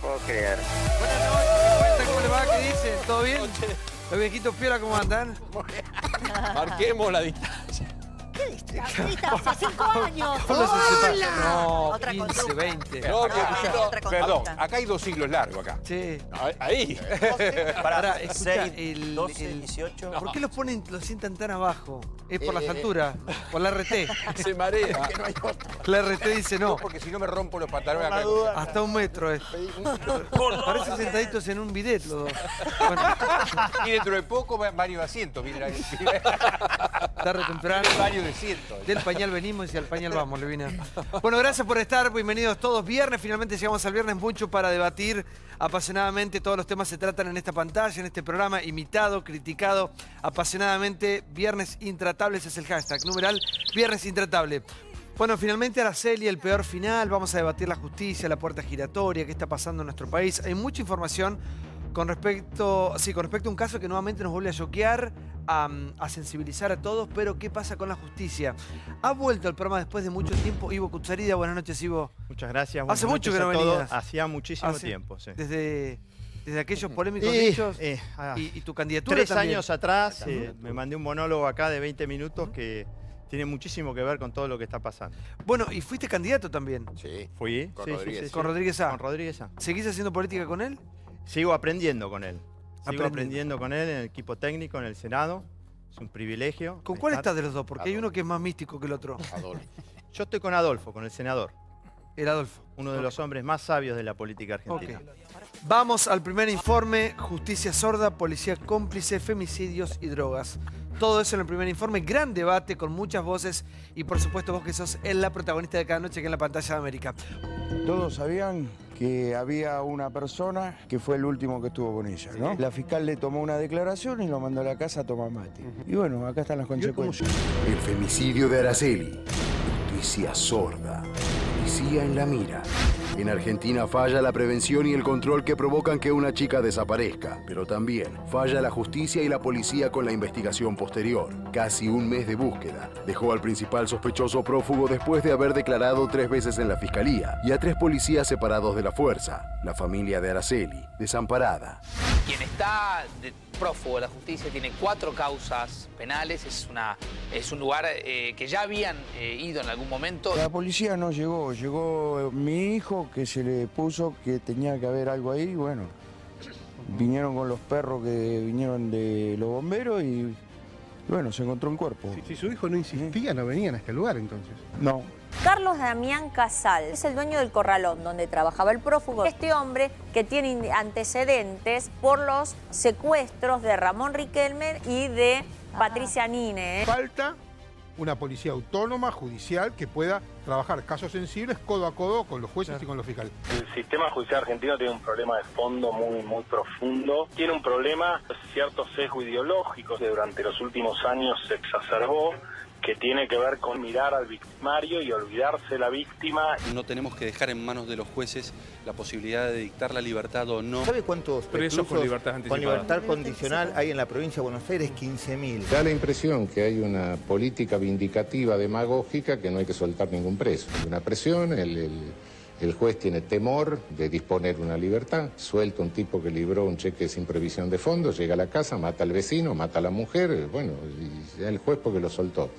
puedo creer. Buenas noches, ¿qué cuenta? ¿Cómo le va? ¿Qué dicen? ¿Todo bien? Los viejitos piola, ¿cómo andan? Marquemos la distancia. ¿Qué distancia? Hace 5 años. ¿Cómo se separa? No, Otra 15, conducta. 20. No, otra conducta. perdón, acá hay 2 siglos largos acá. Sí. Ahí. Pará, escucha, 6, 12, 18. ¿Por qué los sientan tan abajo? Es por las alturas, por la RT. Se marea. Que no hay otro. La RT dice no, Porque si no me rompo los pantalones Por la acá. duda. hasta 1 metro es. Parecen sentaditos en un bidet los dos. Bueno, Y dentro de poco varios asientos. Miren, tarde o temprano. varios de cientos. Del pañal venimos y al pañal vamos, Levina. Bueno, gracias por estar, bienvenidos todos. Viernes, finalmente llegamos al viernes, mucho para debatir apasionadamente. Todos los temas se tratan en esta pantalla, en este programa, imitado, criticado, apasionadamente. Viernes Intratables es el hashtag, numeral Viernes Intratable. Bueno, finalmente Araceli, el peor final. Vamos a debatir la justicia, la puerta giratoria, qué está pasando en nuestro país. Hay mucha información con respecto a un caso que nuevamente nos vuelve a choquear, a sensibilizar a todos, pero ¿qué pasa con la justicia? Ha vuelto al programa después de mucho tiempo Ivo Kutsarida. Buenas noches, Ivo. Muchas gracias. Hace buenas mucho que noches no a todos. venías. Hacía muchísimo tiempo, sí. Desde aquellos polémicos hechos y tu candidatura 3 también. años atrás me mandé un monólogo acá de 20 minutos que tiene muchísimo que ver con todo lo que está pasando. Bueno, y fuiste candidato también. Sí. Fui, Con sí, Rodríguez. sí. Con Rodríguez A. Con Rodríguez A. ¿Seguís haciendo política con él? Sigo aprendiendo con él. Sigo Aprendiendo. aprendiendo con él en el equipo técnico, en el Senado. Es un privilegio. ¿Con cuál estar. estás de los dos? Porque hay uno que es más místico que el otro. Adolfo. Yo estoy con Adolfo, con el senador. El Adolfo. Uno de los hombres más sabios de la política argentina. Ok. Vamos al primer informe. Justicia sorda, policía cómplice, femicidios y drogas. Todo eso en el primer informe. Gran debate con muchas voces. Y por supuesto vos que sos la protagonista de cada noche aquí en la pantalla de América. Todos sabían que había una persona que fue el último que estuvo con ella, ¿no? La fiscal le tomó una declaración y lo mandó a la casa a tomar mate. Y bueno, acá están las consecuencias. El femicidio de Araceli. Justicia sorda. Policía en la mira. En Argentina falla la prevención y el control que provocan que una chica desaparezca. Pero también falla la justicia y la policía con la investigación posterior. Casi un mes de búsqueda. Dejó al principal sospechoso prófugo después de haber declarado 3 veces en la fiscalía. Y a 3 policías separados de la fuerza. La familia de Araceli, desamparada. Quien está de prófugo de la justicia tiene 4 causas penales. Es un lugar que ya habían ido en algún momento. La policía no llegó, llegó mi hijo que se le puso que tenía que haber algo ahí, bueno. Vinieron con los perros que vinieron de los bomberos y bueno, se encontró un cuerpo. Si su hijo no insistía, no venían a este lugar entonces. No. Carlos Damián Casal es el dueño del corralón donde trabajaba el prófugo. Este hombre que tiene antecedentes por los secuestros de Ramón Riquelme y de Patricia Nine. Falta una policía autónoma, judicial, que pueda trabajar casos sensibles codo a codo con los jueces y con los fiscales. El sistema judicial argentino tiene un problema de fondo muy profundo. Tiene un problema, cierto sesgo ideológico que durante los últimos años se exacerbó, que tiene que ver con mirar al victimario y olvidarse de la víctima. No tenemos que dejar en manos de los jueces la posibilidad de dictar la libertad o no. ¿Sabe cuántos Presos con libertad anticipada. con libertad condicional hay en la provincia de Buenos Aires? 15.000. Da la impresión que hay una política vindicativa demagógica que no hay que soltar ningún preso. Hay una presión, el juez tiene temor de disponer una libertad. Suelta un tipo que libró un cheque sin previsión de fondos, llega a la casa, mata al vecino, mata a la mujer, bueno, y el juez porque lo soltó.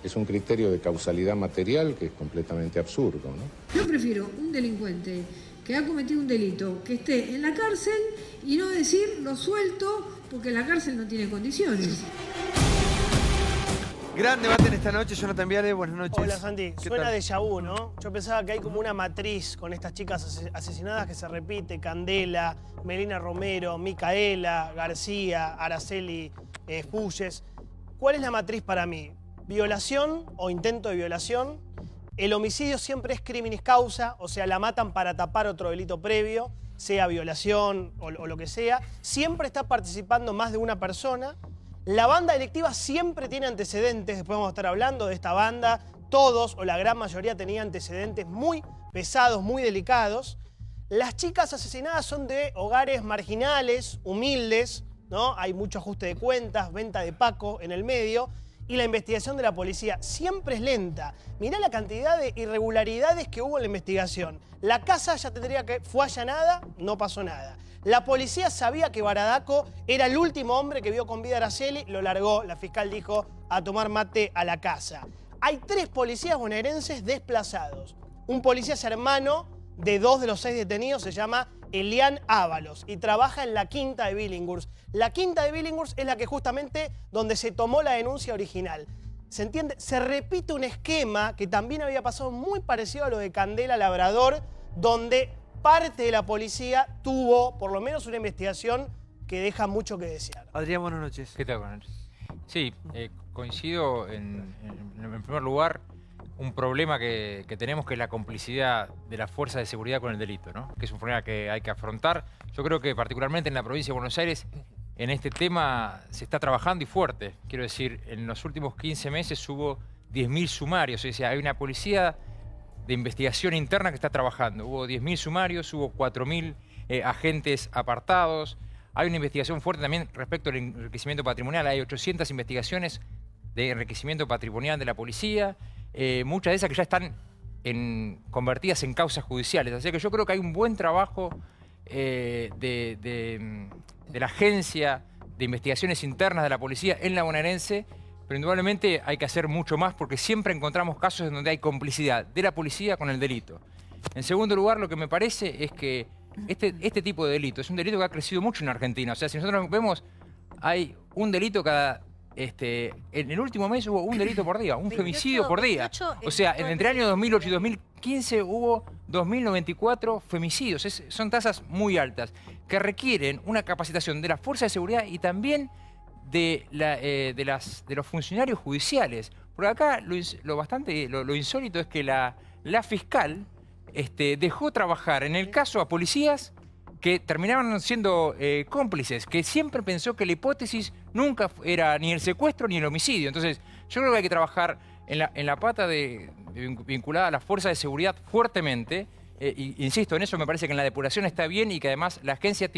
Es un criterio de causalidad material que es completamente absurdo, ¿no? Yo prefiero un delincuente que ha cometido un delito, que esté en la cárcel y no decir lo suelto porque la cárcel no tiene condiciones. Gran debate en esta noche, Jonathan Viale, buenas noches. Hola Santi, ¿Qué suena tal? déjà vu, ¿no? Yo pensaba que hay como una matriz con estas chicas asesinadas que se repite: Candela, Melina Romero, Micaela, García, Araceli Puyes. ¿Cuál es la matriz para mí? Violación o intento de violación. El homicidio siempre es criminis causa, o sea, la matan para tapar otro delito previo, sea violación o lo que sea. Siempre está participando más de una persona. La banda delictiva siempre tiene antecedentes, después vamos a estar hablando de esta banda. Todos o la gran mayoría tenía antecedentes muy pesados, muy delicados. Las chicas asesinadas son de hogares marginales, humildes, ¿no? Hay mucho ajuste de cuentas, venta de paco en el medio. y la investigación de la policía siempre es lenta. Mirá la cantidad de irregularidades que hubo en la investigación. La casa ya tendría que... fue allanada, no pasó nada. La policía sabía que Baradaco era el último hombre que vio con vida a Araceli, lo largó, la fiscal dijo, a tomar mate a la casa. Hay 3 policías bonaerenses desplazados. Un policía es hermano de 2 de los 6 detenidos, se llama Elian Ábalos y trabaja en la quinta de Billinghurst. La quinta de Billinghurst es la que justamente donde se tomó la denuncia original. ¿Se entiende? Se repite un esquema que también había pasado muy parecido a lo de Candela Labrador, donde parte de la policía tuvo por lo menos una investigación que deja mucho que desear. Adrián, buenas noches. ¿Qué tal, buenas noches? Sí, coincido en primer lugar un problema que tenemos, que es la complicidad de las fuerzas de seguridad con el delito, ¿no? Que es un problema que hay que afrontar. Yo creo que particularmente en la provincia de Buenos Aires en este tema se está trabajando y fuerte. Quiero decir, en los últimos 15 meses hubo 10.000 sumarios, es decir, hay una policía de investigación interna que está trabajando. Hubo 10.000 sumarios, hubo 4.000 agentes apartados. Hay una investigación fuerte también respecto al enriquecimiento patrimonial. Hay 800 investigaciones de enriquecimiento patrimonial de la policía. Muchas de esas que ya están convertidas en causas judiciales. Así que yo creo que hay un buen trabajo de la Agencia de Investigaciones Internas de la Policía en la bonaerense, pero indudablemente hay que hacer mucho más porque siempre encontramos casos en donde hay complicidad de la policía con el delito. En segundo lugar, lo que me parece es que este tipo de delito es un delito que ha crecido mucho en Argentina. O sea, si nosotros vemos, hay un delito cada... en el último mes hubo un delito por día, un femicidio por día. O sea, entre el año 2008 y 2015 hubo 2.094 femicidios. Son tasas muy altas que requieren una capacitación de las fuerzas de seguridad y también de los funcionarios judiciales. Porque acá lo insólito es que la fiscal dejó trabajar en el caso a policías que terminaban siendo cómplices, que siempre pensó que la hipótesis nunca era ni el secuestro ni el homicidio. Entonces, yo creo que hay que trabajar en la pata vinculada a las fuerzas de seguridad fuertemente. Insisto, en eso me parece que en la depuración está bien y que además la agencia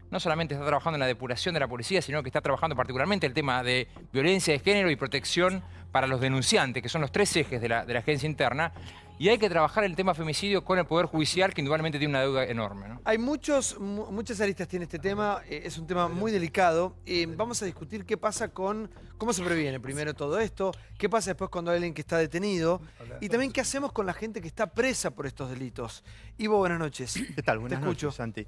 no solamente está trabajando en la depuración de la policía, sino que está trabajando particularmente el tema de violencia de género y protección para los denunciantes, que son los 3 ejes de la agencia interna. Y hay que trabajar el tema femicidio con el Poder Judicial, que indudablemente tiene una deuda enorme, ¿no? Hay muchas aristas tiene este tema, es un tema muy delicado. Vamos a discutir qué pasa cómo se previene primero todo esto, qué pasa después cuando hay alguien que está detenido y también qué hacemos con la gente que está presa por estos delitos. Ivo, buenas noches. ¿Qué tal? Buenas noches, Santi.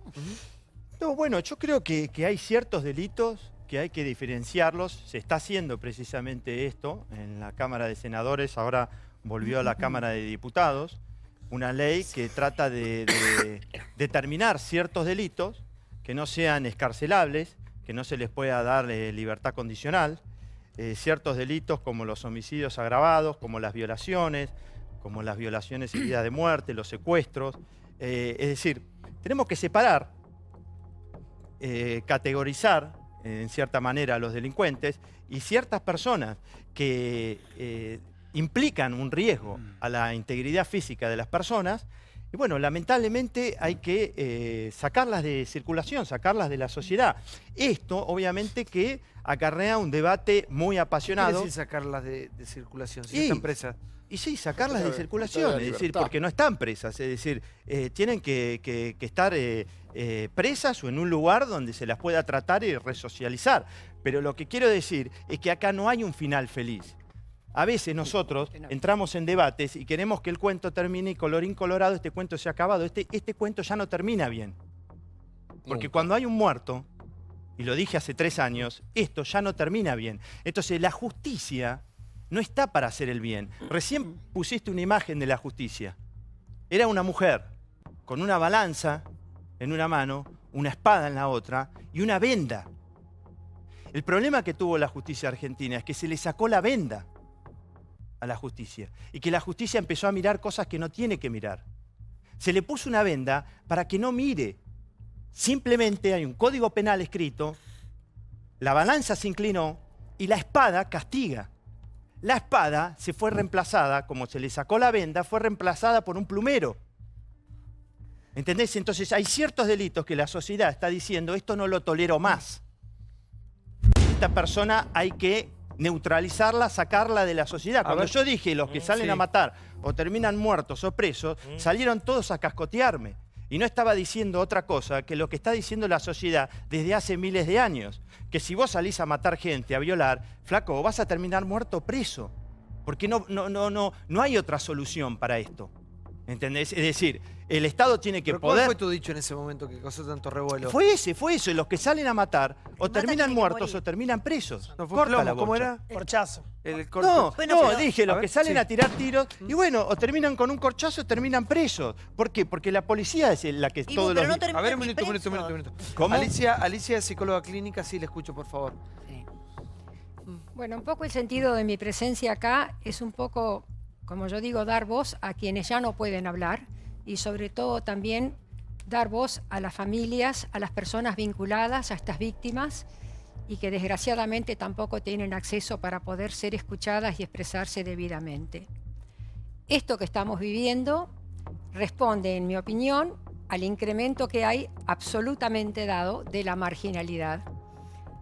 No, bueno, yo creo que hay ciertos delitos que hay que diferenciarlos. Se está haciendo precisamente esto en la Cámara de Senadores, ahora volvió a la Cámara de Diputados, una ley que trata de determinar ciertos delitos que no sean escarcelables, que no se les pueda dar libertad condicional, ciertos delitos como los homicidios agravados, como las violaciones heridas de muerte, los secuestros. Es decir, tenemos que separar, categorizar en cierta manera a los delincuentes y ciertas personas que implican un riesgo a la integridad física de las personas. Y bueno, lamentablemente hay que sacarlas de circulación, sacarlas de la sociedad. Esto, obviamente, que acarrea un debate muy apasionado. ¿Qué quiere decir sacarlas de circulación? Si están presas. Y sí, sacarlas de circulación, es decir, porque no están presas, es decir, tienen que estar presas o en un lugar donde se las pueda tratar y resocializar. Pero lo que quiero decir es que acá no hay un final feliz. A veces nosotros entramos en debates y queremos que el cuento termine y colorín colorado, este cuento se ha acabado. Este cuento ya no termina bien. Porque cuando hay un muerto, y lo dije hace 3 años, esto ya no termina bien. Entonces la justicia no está para hacer el bien. Recién pusiste una imagen de la justicia. Era una mujer con una balanza en una mano, una espada en la otra y una venda. El problema que tuvo la justicia argentina es que se le sacó la venda a la justicia y que la justicia empezó a mirar cosas que no tiene que mirar. Se le puso una venda para que no mire. Simplemente hay un código penal escrito, la balanza se inclinó y la espada castiga. La espada se fue reemplazada, como se le sacó la venda, fue reemplazada por un plumero. ¿Entendés? Entonces hay ciertos delitos que la sociedad está diciendo, esto no lo tolero más. Esta persona hay que neutralizarla, sacarla de la sociedad. Cuando yo dije los que salen a matar o terminan muertos o presos, salieron todos a cascotearme. Y no estaba diciendo otra cosa que lo que está diciendo la sociedad desde hace miles de años. Que si vos salís a matar gente, a violar, flaco, vas a terminar muerto o preso. Porque no hay otra solución para esto. ¿Entendés? Es decir, el Estado tiene que poder... ¿Cuál fue tu dicho en ese momento que causó tanto revuelo? Fue eso. Los que salen a matar o terminan muertos o terminan presos. No, Corta la ¿cómo bocha. era? Corchazo. Dije, los que salen a tirar tiros, y bueno, o terminan con un corchazo o terminan presos. ¿Por qué? Porque la policía es la que todos los... A ver, un minuto. ¿Cómo? Alicia es psicóloga clínica, sí, le escucho, por favor. Bueno, un poco el sentido de mi presencia acá es un poco, como yo digo, dar voz a quienes ya no pueden hablar y sobre todo también dar voz a las familias, a las personas vinculadas a estas víctimas y que desgraciadamente tampoco tienen acceso para poder ser escuchadas y expresarse debidamente. Esto que estamos viviendo responde, en mi opinión, al incremento que hay absolutamente dado de la marginalidad.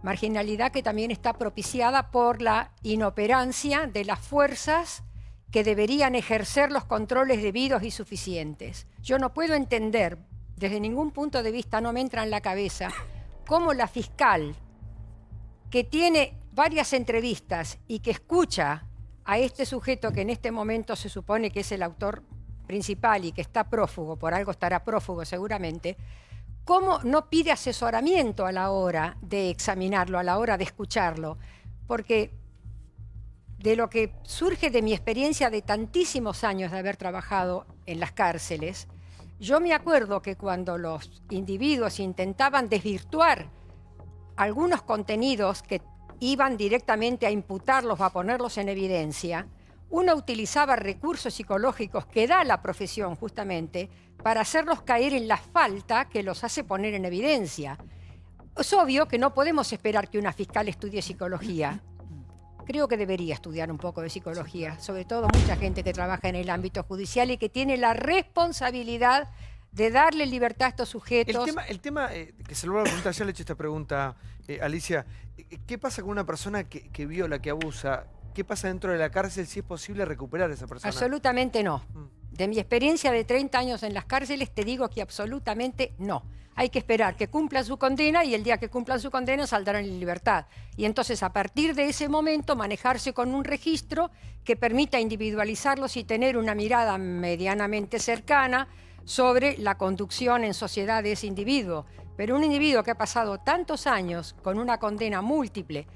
Marginalidad que también está propiciada por la inoperancia de las fuerzas que deberían ejercer los controles debidos y suficientes. Yo no puedo entender, desde ningún punto de vista no me entra en la cabeza, cómo la fiscal, que tiene varias entrevistas y que escucha a este sujeto que en este momento se supone que es el autor principal y que está prófugo, por algo estará prófugo seguramente, ¿cómo no pide asesoramiento a la hora de examinarlo, a la hora de escucharlo? Porque de lo que surge de mi experiencia de tantísimos años de haber trabajado en las cárceles, yo me acuerdo que cuando los individuos intentaban desvirtuar algunos contenidos que iban directamente a imputarlos o a ponerlos en evidencia, uno utilizaba recursos psicológicos que da la profesión justamente para hacerlos caer en la falta que los hace poner en evidencia. Es obvio que no podemos esperar que una fiscal estudie psicología. Creo que debería estudiar un poco de psicología, sobre todo mucha gente que trabaja en el ámbito judicial y que tiene la responsabilidad de darle libertad a estos sujetos. El tema que se lo voy a preguntar, ya le he hecho esta pregunta, Alicia, ¿qué pasa con una persona que viola, que abusa? ¿Qué pasa dentro de la cárcel si es posible recuperar a esa persona? Absolutamente no. De mi experiencia de 30 años en las cárceles te digo que absolutamente no. Hay que esperar que cumplan su condena y el día que cumplan su condena saldrán en libertad. Y entonces a partir de ese momento manejarse con un registro que permita individualizarlos y tener una mirada medianamente cercana sobre la conducción en sociedad de ese individuo. Pero un individuo que ha pasado tantos años con una condena múltiple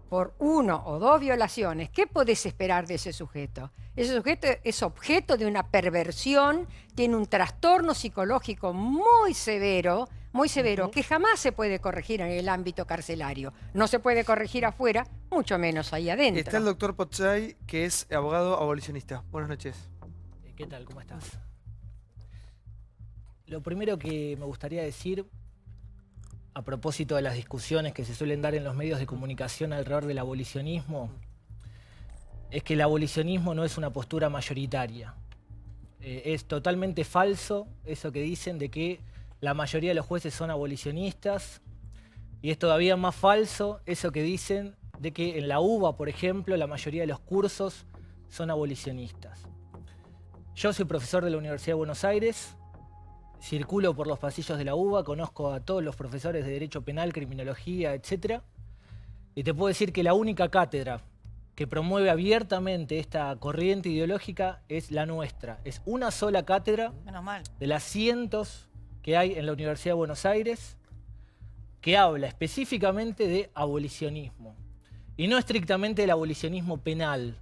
por 1 o 2 violaciones, ¿qué podés esperar de ese sujeto? Ese sujeto es objeto de una perversión, tiene un trastorno psicológico muy severo, que jamás se puede corregir en el ámbito carcelario. No se puede corregir afuera, mucho menos ahí adentro. Está el doctor Potzay, que es abogado abolicionista. Buenas noches. ¿Qué tal? ¿Cómo estás? Lo primero que me gustaría decir, a propósito de las discusiones que se suelen dar en los medios de comunicación alrededor del abolicionismo, es que el abolicionismo no es una postura mayoritaria. Es totalmente falso eso que dicen de que la mayoría de los jueces son abolicionistas, y es todavía más falso eso que dicen de que en la UBA, por ejemplo, la mayoría de los cursos son abolicionistas. Yo soy profesor de la Universidad de Buenos Aires, circulo por los pasillos de la UBA, conozco a todos los profesores de Derecho Penal, Criminología, etc. Y te puedo decir que la única cátedra que promueve abiertamente esta corriente ideológica es la nuestra. Es una sola cátedra de las cientos que hay en la Universidad de Buenos Aires que habla específicamente de abolicionismo. Y no estrictamente del abolicionismo penal,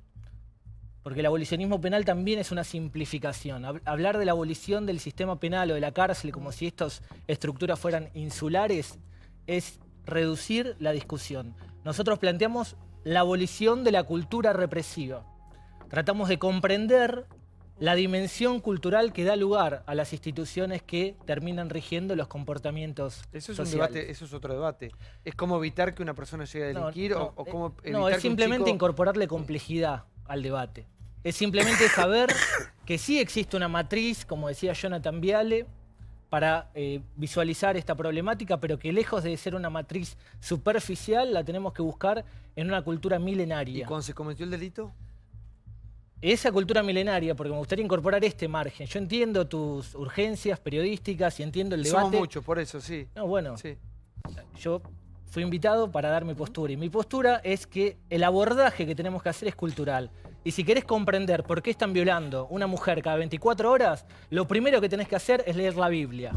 porque el abolicionismo penal también es una simplificación. Hablar de la abolición del sistema penal o de la cárcel como si estas estructuras fueran insulares es reducir la discusión. Nosotros planteamos la abolición de la cultura represiva. Tratamos de comprender la dimensión cultural que da lugar a las instituciones que terminan rigiendo los comportamientos sociales. Eso es otro debate. ¿Es cómo evitar que una persona llegue a delinquir o cómo evitar no, es simplemente incorporarle complejidad al debate. Es simplemente saber que sí existe una matriz, como decía Jonathan Viale, para visualizar esta problemática, pero que lejos de ser una matriz superficial, la tenemos que buscar en una cultura milenaria. ¿Y cuando se cometió el delito? Esa cultura milenaria, porque me gustaría incorporar este margen. Yo entiendo tus urgencias periodísticas y entiendo el debate. Somos muchos, por eso, sí. No, bueno, sí. Yo fui invitado para dar mi postura. Y mi postura es que el abordaje que tenemos que hacer es cultural. Y si querés comprender por qué están violando una mujer cada 24 horas, lo primero que tenés que hacer es leer la Biblia.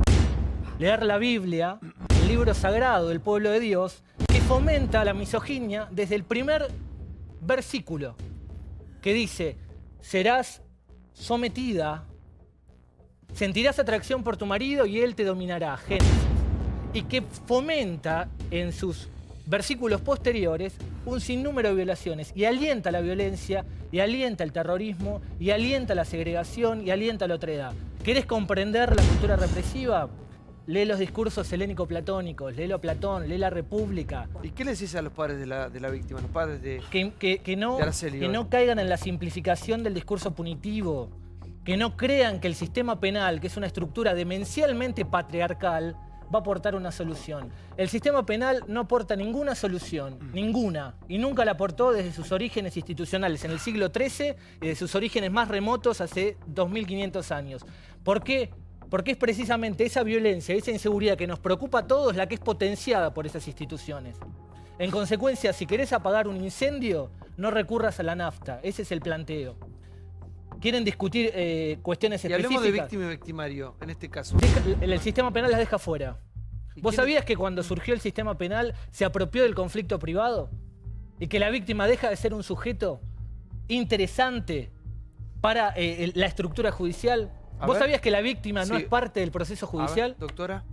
Leer la Biblia, el libro sagrado del pueblo de Dios, que fomenta la misoginia desde el primer versículo, que dice: serás sometida, sentirás atracción por tu marido y él te dominará. Génesis. Y que fomenta en sus versículos posteriores un sinnúmero de violaciones y alienta la violencia, y alienta el terrorismo, y alienta la segregación, y alienta la otredad. ¿Querés comprender la cultura represiva? Lee los discursos helénico-platónicos, léelo a Platón, lee la República. ¿Y qué le decís a los padres de la víctima, los padres de Araceli? Que no caigan en la simplificación del discurso punitivo, que no crean que el sistema penal, que es una estructura demencialmente patriarcal, va a aportar una solución. El sistema penal no aporta ninguna solución, ninguna, y nunca la aportó desde sus orígenes institucionales en el siglo XIII y de sus orígenes más remotos hace 2500 años. ¿Por qué? Porque es precisamente esa violencia, esa inseguridad que nos preocupa a todos la que es potenciada por esas instituciones. En consecuencia, si querés apagar un incendio, no recurras a la nafta. Ese es el planteo. ¿Quieren discutir cuestiones específicas? Y hablemos de víctima y victimario, en este caso. El sistema penal las deja fuera. ¿Vos sabías que cuando surgió el sistema penal se apropió del conflicto privado? Y que la víctima deja de ser un sujeto interesante para la estructura judicial. ¿Vos sabías que la víctima no es parte del proceso judicial? Doctora.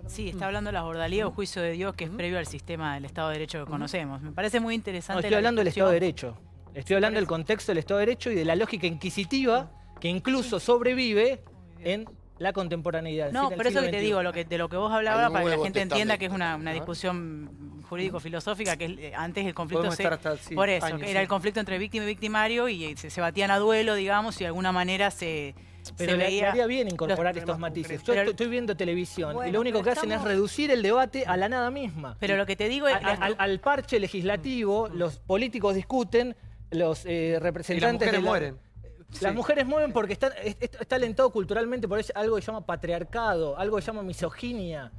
Sí, está hablando de la ordalía o juicio de Dios, que es previo al sistema del Estado de Derecho que conocemos. Me parece muy interesante. No, estoy hablando del Estado de Derecho. Estoy hablando del contexto del Estado de Derecho y de la lógica inquisitiva que incluso sobrevive en la contemporaneidad. No, pero eso que te digo, de lo que vos hablabas, para que la gente entienda que es una discusión jurídico-filosófica, que antes el conflicto por eso, años, era el conflicto entre víctima y victimario, y se batían a duelo, digamos, y de alguna manera pero le haría bien incorporar estos matices. Yo estoy viendo televisión y lo único que hacen es reducir el debate a la nada misma. Pero lo que te digo es... Al parche legislativo, los políticos discuten, los representantes... Y las mujeres mueren. Las mujeres mueren porque está alentado culturalmente por algo que se llama patriarcado, algo que se llama misoginia.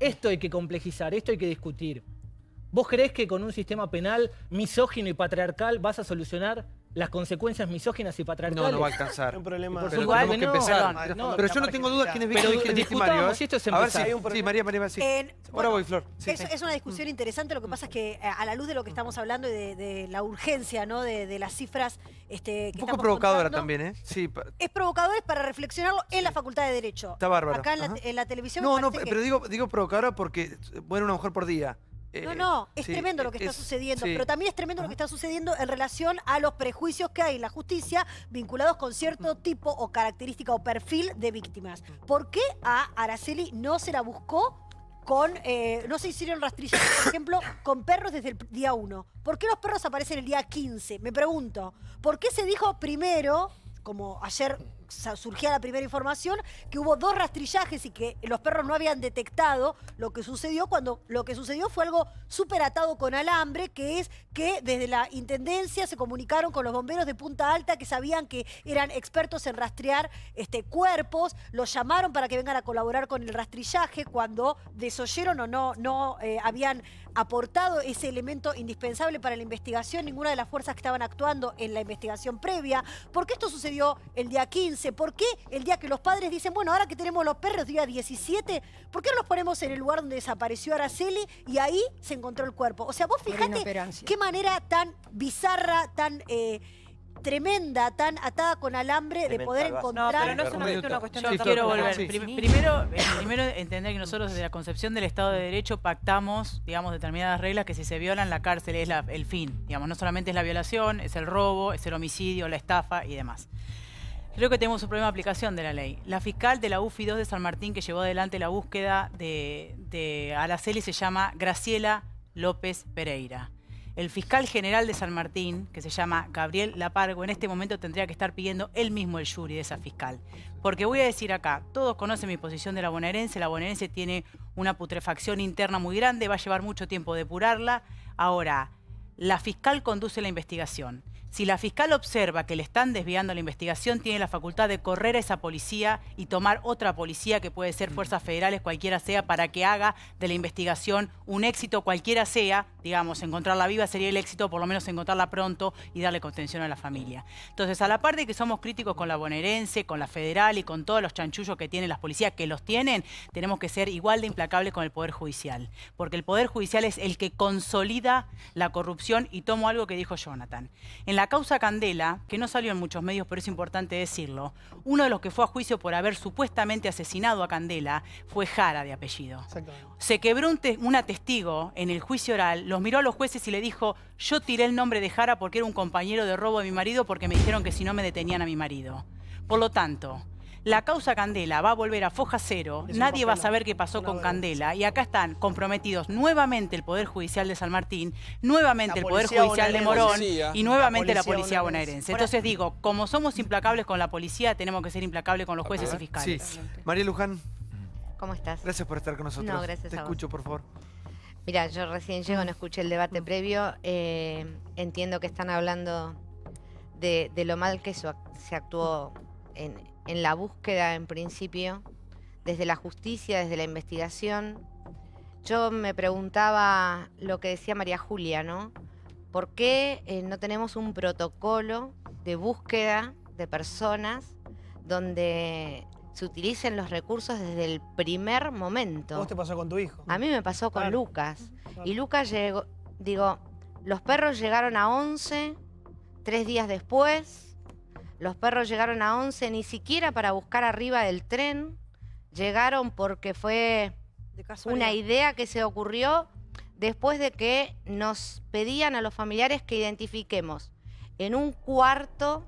Esto hay que complejizar, esto hay que discutir. ¿Vos creés que con un sistema penal misógino y patriarcal vas a solucionar las consecuencias misóginas y patriarcales? No va a alcanzar. Un problema. Pero tenemos que empezar. Pero yo no tengo dudas quién es víctima y quién es victimario. Si esto es a ver si María, sí. Ahora voy, Flor. Sí. Es una discusión interesante. Lo que pasa es que a la luz de lo que estamos hablando y de la urgencia, ¿no? de las cifras que un poco provocadora también, ¿eh? Sí. Es provocador para reflexionarlo en la Facultad de Derecho. Está bárbaro. Acá en la televisión. No, pero digo provocadora porque muere una mujer por día. No, es tremendo lo que está sucediendo, pero también es tremendo lo que está sucediendo en relación a los prejuicios que hay en la justicia vinculados con cierto tipo o característica o perfil de víctimas. ¿Por qué a Araceli no se la buscó con, no se hicieron rastrillajes, por ejemplo, con perros desde el día 1? ¿Por qué los perros aparecen el día 15? Me pregunto. ¿Por qué se dijo primero, como ayer surgía la primera información, que hubo 2 rastrillajes y que los perros no habían detectado lo que sucedió, cuando lo que sucedió fue algo súper atado con alambre, que es que desde la Intendencia se comunicaron con los bomberos de Punta Alta, que sabían que eran expertos en rastrear cuerpos, los llamaron para que vengan a colaborar con el rastrillaje, cuando desoyeron o no habían aportado ese elemento indispensable para la investigación, ninguna de las fuerzas que estaban actuando en la investigación previa. ¿Por qué esto sucedió el día 15? ¿Por qué el día que los padres dicen, bueno, ahora que tenemos los perros, día 17, ¿por qué no los ponemos en el lugar donde desapareció Araceli y ahí se encontró el cuerpo? O sea, vos fijate qué manera tan bizarra, tan tremenda, tan atada con alambre de poder encontrar... No, pero no es una cuestión de... Yo quiero volver. Primero entender que nosotros desde la concepción del Estado de Derecho pactamos, digamos, determinadas reglas que si se violan la cárcel es el fin. Digamos, no solamente es la violación, es el robo, es el homicidio, la estafa y demás. Creo que tenemos un problema de aplicación de la ley. La fiscal de la UFI 2 de San Martín que llevó adelante la búsqueda de Araceli se llama Graciela López Pereira. El fiscal general de San Martín, que se llama Gabriel Lapargo, en este momento tendría que estar pidiendo él mismo el jury de esa fiscal. Porque voy a decir acá, todos conocen mi posición de la bonaerense. La bonaerense tiene una putrefacción interna muy grande, va a llevar mucho tiempo depurarla. Ahora, la fiscal conduce la investigación. Si la fiscal observa que le están desviando la investigación, tiene la facultad de correr a esa policía y tomar otra policía, que puede ser fuerzas federales, cualquiera sea, para que haga de la investigación un éxito, cualquiera sea. Digamos, encontrarla viva sería el éxito, por lo menos encontrarla pronto y darle contención a la familia. Entonces, a la par de que somos críticos con la bonaerense, con la federal y con todos los chanchullos que tienen las policías, que los tienen, tenemos que ser igual de implacables con el Poder Judicial. Porque el Poder Judicial es el que consolida la corrupción. Y tomo algo que dijo Jonathan. En la causa Candela, que no salió en muchos medios, pero es importante decirlo, uno de los que fue a juicio por haber supuestamente asesinado a Candela fue Jara, de apellido. Se quebró una testigo en el juicio oral, los miró a los jueces y le dijo: yo tiré el nombre de Jara porque era un compañero de robo de mi marido, porque me dijeron que si no me detenían a mi marido. Por lo tanto, la causa Candela va a volver a foja cero, nadie va a saber qué pasó con Candela, y acá están comprometidos nuevamente el Poder Judicial de San Martín, nuevamente el Poder Judicial de Morón y nuevamente la Policía Bonaerense. Entonces digo, como somos implacables con la policía, tenemos que ser implacables con los jueces y fiscales. Sí. María Luján. ¿Cómo estás? Gracias por estar con nosotros. No, gracias Te a vos. escucho, por favor. Mira, yo recién llego, no escuché el debate previo. Entiendo que están hablando de lo mal que se actuó en la búsqueda, en principio, desde la justicia, desde la investigación. Yo me preguntaba lo que decía María Julia, ¿no? ¿Por qué no tenemos un protocolo de búsqueda de personas donde se utilicen los recursos desde el primer momento? ¿A vos te pasó con tu hijo? A mí me pasó con Lucas. Y Lucas llegó, digo, los perros llegaron a 11, 3 días después. Los perros llegaron a 11, ni siquiera para buscar arriba del tren. Llegaron porque fue una idea que se ocurrió después de que nos pedían a los familiares que identifiquemos en un cuarto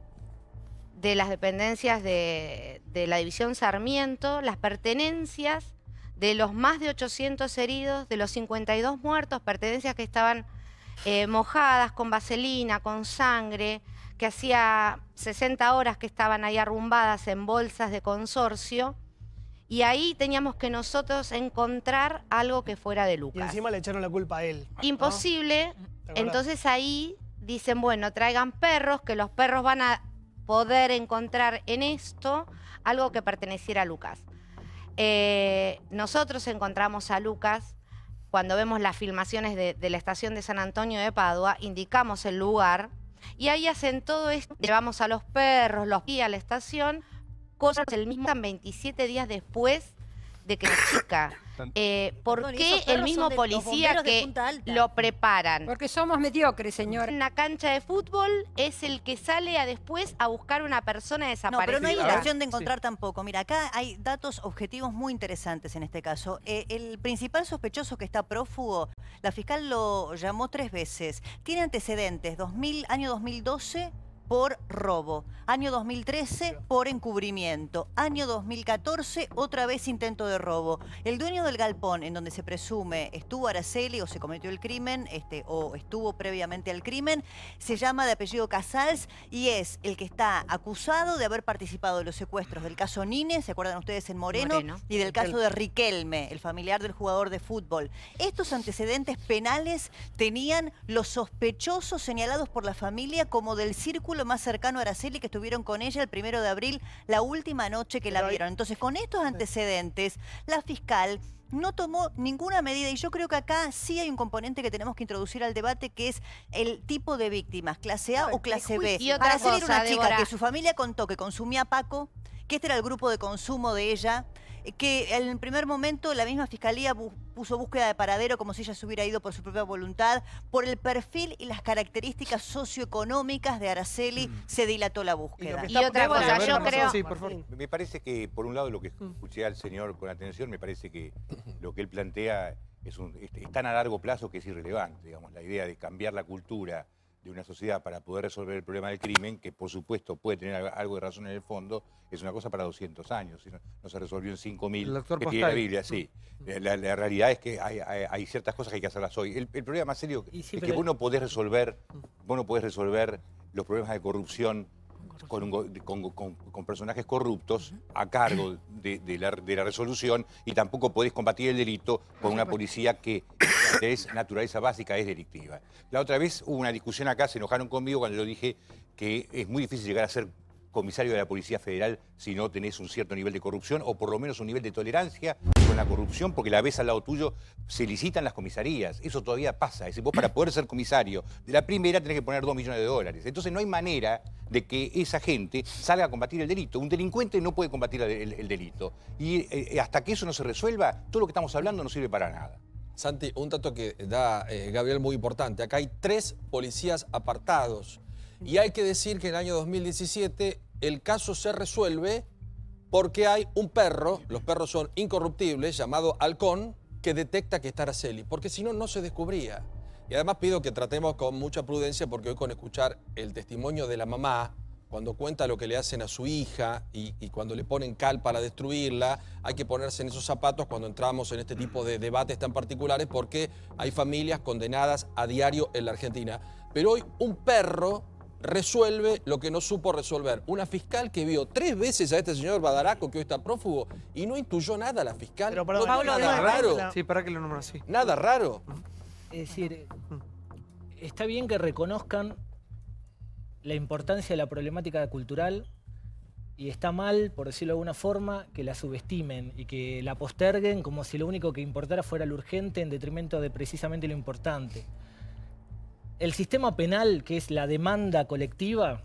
de las dependencias de la División Sarmiento las pertenencias de los más de 800 heridos, de los 52 muertos, pertenencias que estaban mojadas con vaselina, con sangre, que hacía 60 horas que estaban ahí arrumbadas en bolsas de consorcio. Y ahí teníamos que nosotros encontrar algo que fuera de Lucas. Y encima le echaron la culpa a él. Imposible. Entonces ahí dicen, bueno, traigan perros, que los perros van a poder encontrar en esto algo que perteneciera a Lucas. Nosotros encontramos a Lucas cuando vemos las filmaciones de la estación de San Antonio de Padua, indicamos el lugar y ahí hacen todo esto. Llevamos a los perros, los guías a la estación, cosas el mismo 27 días después de que la chica. ¿Por qué el mismo policía que lo preparan? Porque somos mediocres, señor. En la cancha de fútbol es el que sale después a buscar una persona desaparecida. No, pero no hay intención de encontrar tampoco. Mira, acá hay datos objetivos muy interesantes en este caso. El principal sospechoso que está prófugo, la fiscal lo llamó 3 veces. Tiene antecedentes, año 2012... por robo, año 2013 por encubrimiento, año 2014 otra vez intento de robo. El dueño del galpón en donde se presume estuvo Araceli o se cometió el crimen, o estuvo previamente al crimen, se llama de apellido Casals y es el que está acusado de haber participado de los secuestros del caso Nine, ¿se acuerdan ustedes en Moreno? Y del caso de Riquelme, el familiar del jugador de fútbol. Estos antecedentes penales tenían los sospechosos señalados por la familia como del círculo más cercano a Araceli, que estuvieron con ella el 1 de abril, la última noche que la vieron. Entonces, con estos antecedentes, la fiscal no tomó ninguna medida y yo creo que acá sí hay un componente que tenemos que introducir al debate, que es el tipo de víctimas, clase A o clase B. Araceli era una chica que su familia contó que consumía Paco, que este era el grupo de consumo de ella, que en el primer momento la misma fiscalía puso búsqueda de paradero como si ella se hubiera ido por su propia voluntad. Por el perfil y las características socioeconómicas de Araceli se dilató la búsqueda. Y otra cosa, yo creo... Sí, por favor. Me parece que, por un lado, lo que escuché al señor con atención, me parece que lo que él plantea es tan a largo plazo que es irrelevante. Digamos, la idea de cambiar la cultura de una sociedad para poder resolver el problema del crimen, que por supuesto puede tener algo de razón en el fondo, es una cosa para 200 años. No se resolvió en 5.000 que tiene la Biblia, sí. La realidad es que hay ciertas cosas que hay que hacerlas hoy. El problema más serio es que vos no podés resolver los problemas de corrupción con personajes corruptos a cargo de la resolución, y tampoco podés combatir el delito con una policía que es naturaleza básica, es delictiva. La otra vez hubo una discusión acá, se enojaron conmigo cuando yo dije que es muy difícil llegar a ser comisario de la Policía Federal si no tenés un cierto nivel de corrupción, o por lo menos un nivel de tolerancia con la corrupción, porque la vez al lado tuyo se licitan las comisarías. Eso todavía pasa. Es decir, vos para poder ser comisario de la primera tenés que poner $2 millones. Entonces no hay manera de que esa gente salga a combatir el delito. Un delincuente no puede combatir el delito. Y hasta que eso no se resuelva, todo lo que estamos hablando no sirve para nada. Santi, un dato que da Gabriel muy importante. Acá hay 3 policías apartados. Y hay que decir que en el año 2017 el caso se resuelve porque hay un perro, los perros son incorruptibles, llamado Halcón, que detecta que está Araceli, porque si no, no se descubría. Y además pido que tratemos con mucha prudencia, porque hoy con escuchar el testimonio de la mamá, cuando cuenta lo que le hacen a su hija y cuando le ponen cal para destruirla, hay que ponerse en esos zapatos cuando entramos en este tipo de debates tan particulares, porque hay familias condenadas a diario en la Argentina. Pero hoy un perro resuelve lo que no supo resolver. Una fiscal que vio 3 veces a este señor Badaraco, que hoy está prófugo, y no intuyó nada la fiscal. Pero perdón, no, nada raro. Sí, para que lo nombran así. Nada raro. Es decir, está bien que reconozcan la importancia de la problemática cultural, y está mal, por decirlo de alguna forma, que la subestimen y que la posterguen como si lo único que importara fuera lo urgente en detrimento de precisamente lo importante. El sistema penal, que es la demanda colectiva,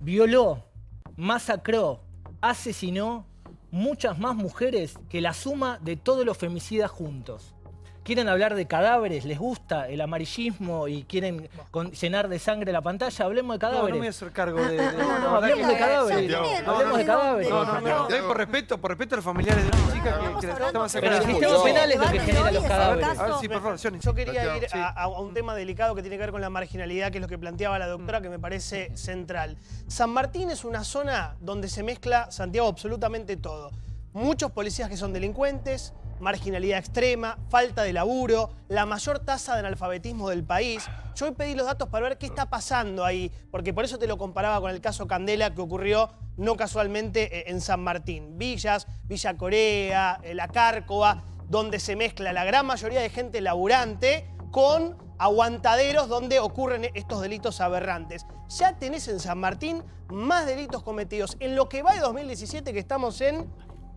violó, masacró, asesinó muchas más mujeres que la suma de todos los femicidas juntos. ¿Quieren hablar de cadáveres? ¿Les gusta el amarillismo y quieren llenar de sangre la pantalla? Hablemos de cadáveres. No me voy a hacer cargo de... No, hablemos de cadáveres. Hablemos de cadáveres. No, por respeto a los familiares de la chica que estamos sacando. Pero el sistema penal es lo que genera los cadáveres. A ver, sí, por favor, Johnny. Yo quería ir a un tema delicado que tiene que ver con la marginalidad, que es lo que planteaba la doctora, que me parece central. San Martín es una zona donde se mezcla, Santiago, absolutamente todo. Muchos policías que son delincuentes, marginalidad extrema, falta de laburo, la mayor tasa de analfabetismo del país. Yo hoy pedí los datos para ver qué está pasando ahí, porque por eso te lo comparaba con el caso Candela, que ocurrió no casualmente en San Martín. Villas, Villa Corea, La Cárcova, donde se mezcla la gran mayoría de gente laburante con aguantaderos donde ocurren estos delitos aberrantes. Ya tenés en San Martín más delitos cometidos en lo que va de 2017, que estamos en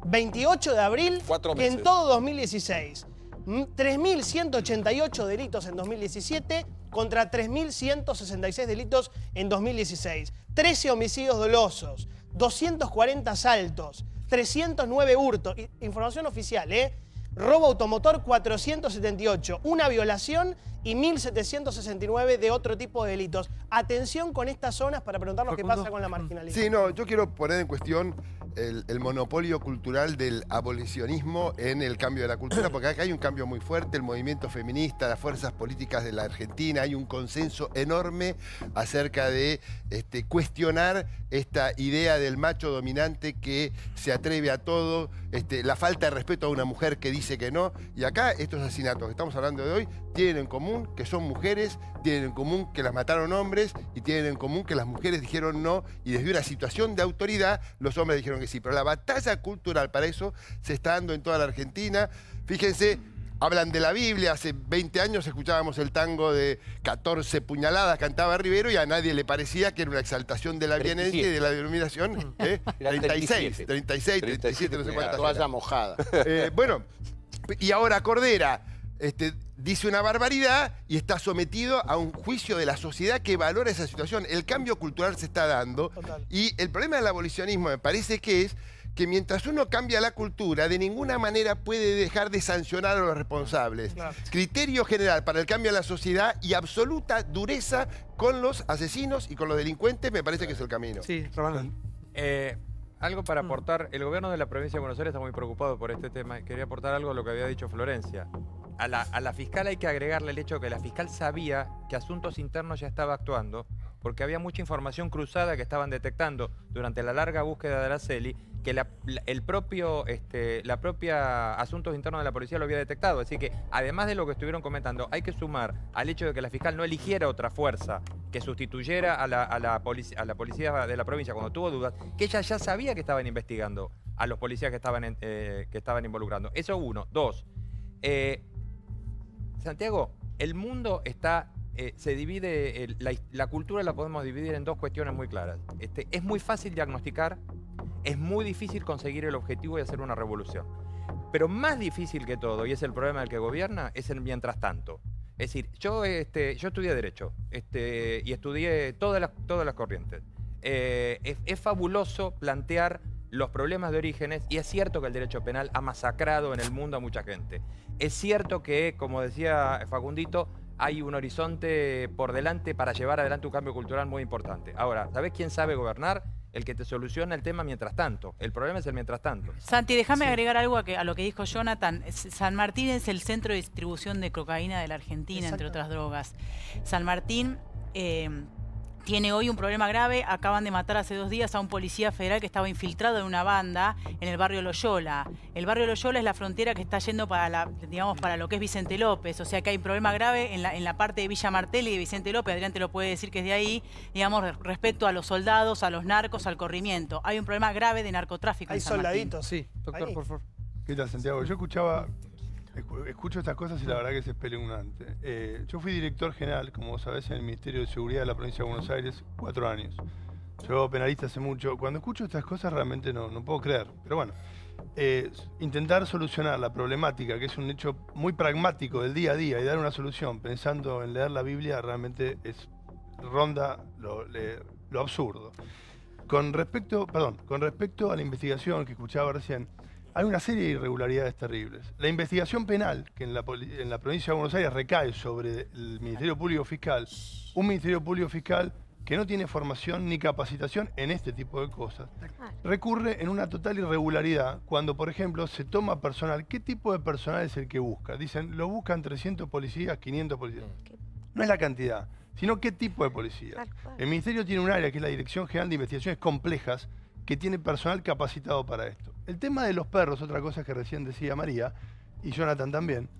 28 de abril, que en todo 2016. 3.188 delitos en 2017 contra 3.166 delitos en 2016. 13 homicidios dolosos, 240 asaltos, 309 hurtos. Información oficial, robo automotor 478, una violación y 1.769 de otro tipo de delitos. Atención con estas zonas para preguntarnos qué pasa con la marginalidad. Sí, no, yo quiero poner en cuestión el monopolio cultural del abolicionismo en el cambio de la cultura, porque acá hay un cambio muy fuerte, el movimiento feminista, las fuerzas políticas de la Argentina, hay un consenso enorme acerca de cuestionar esta idea del macho dominante que se atreve a todo, la falta de respeto a una mujer que dice que no, y acá estos asesinatos que estamos hablando de hoy tienen en común que son mujeres, tienen en común que las mataron hombres y tienen en común que las mujeres dijeron no, y desde una situación de autoridad los hombres dijeron que sí. Pero la batalla cultural para eso se está dando en toda la Argentina. Fíjense, hablan de la Biblia. Hace 20 años escuchábamos el tango de 14 puñaladas, cantaba Rivero, y a nadie le parecía que era una exaltación de la violencia y de la denominación. 36, 37, no sé cuántas. Toalla mojada. Bueno, y ahora Cordera dice una barbaridad y está sometido a un juicio de la sociedad que valora esa situación. El cambio cultural se está dando. Total. Y el problema del abolicionismo me parece que es que mientras uno cambia la cultura, de ninguna manera puede dejar de sancionar a los responsables. Claro. Criterio general para el cambio de la sociedad y absoluta dureza con los asesinos y con los delincuentes me parece que es el camino. Sí, Romano. Algo para aportar. El gobierno de la provincia de Buenos Aires está muy preocupado por este tema. Quería aportar algo a lo que había dicho Florencia. a la fiscal hay que agregarle el hecho de que la fiscal sabía que Asuntos Internos ya estaba actuando porque había mucha información cruzada que estaban detectando durante la larga búsqueda de Araceli, que la propia Asuntos Internos de la policía lo había detectado. Así que, además de lo que estuvieron comentando, hay que sumar al hecho de que la fiscal no eligiera otra fuerza que sustituyera a la policía de la provincia cuando tuvo dudas, que ella ya sabía que estaban investigando a los policías que estaban involucrando. Eso uno. Dos, Santiago, el mundo está... se divide, la cultura la podemos dividir en dos cuestiones muy claras. Es muy fácil diagnosticar, es muy difícil conseguir el objetivo y hacer una revolución. Pero más difícil que todo, y es el problema del que gobierna, es el mientras tanto. Es decir, yo estudié Derecho y estudié todas las corrientes. Es fabuloso plantear los problemas de orígenes, y es cierto que el derecho penal ha masacrado en el mundo a mucha gente. Es cierto que, como decía Facundito, hay un horizonte por delante para llevar adelante un cambio cultural muy importante. Ahora, ¿sabés quién sabe gobernar? El que te soluciona el tema mientras tanto. El problema es el mientras tanto. Santi, déjame agregar algo a lo que dijo Jonathan. San Martín es el centro de distribución de cocaína de la Argentina, entre otras drogas. San Martín tiene hoy un problema grave. Acaban de matar hace 2 días a un policía federal que estaba infiltrado en una banda en el barrio Loyola. El barrio Loyola es la frontera que está yendo para lo que es Vicente López. O sea que hay un problema grave en la parte de Villa Martelli y de Vicente López. Adrián te lo puede decir que es de ahí, digamos, respecto a los soldados, a los narcos, al corrimiento. Hay un problema grave de narcotráfico. Hay soldaditos. Sí, doctor, ahí. por favor. ¿Qué tal, Santiago? Yo escucho estas cosas y la verdad que es espeluznante. Yo fui director general, como vos sabés, en el Ministerio de Seguridad de la Provincia de Buenos Aires 4 años. Yo penalista hace mucho. Cuando escucho estas cosas realmente no puedo creer. Pero bueno, intentar solucionar la problemática, que es un hecho muy pragmático del día a día, y dar una solución pensando en leer la Biblia realmente ronda lo absurdo. Con respecto a la investigación que escuchaba recién, hay una serie de irregularidades terribles. La investigación penal, que en la provincia de Buenos Aires recae sobre el Ministerio Público Fiscal, un Ministerio Público Fiscal que no tiene formación ni capacitación en este tipo de cosas, recurre en una total irregularidad cuando, por ejemplo, se toma personal. ¿Qué tipo de personal es el que busca? Dicen, lo buscan 300 policías, 500 policías. No es la cantidad, sino qué tipo de policías. El Ministerio tiene un área que es la Dirección General de Investigaciones Complejas, que tiene personal capacitado para esto. El tema de los perros, otra cosa que recién decía María, y Jonathan también,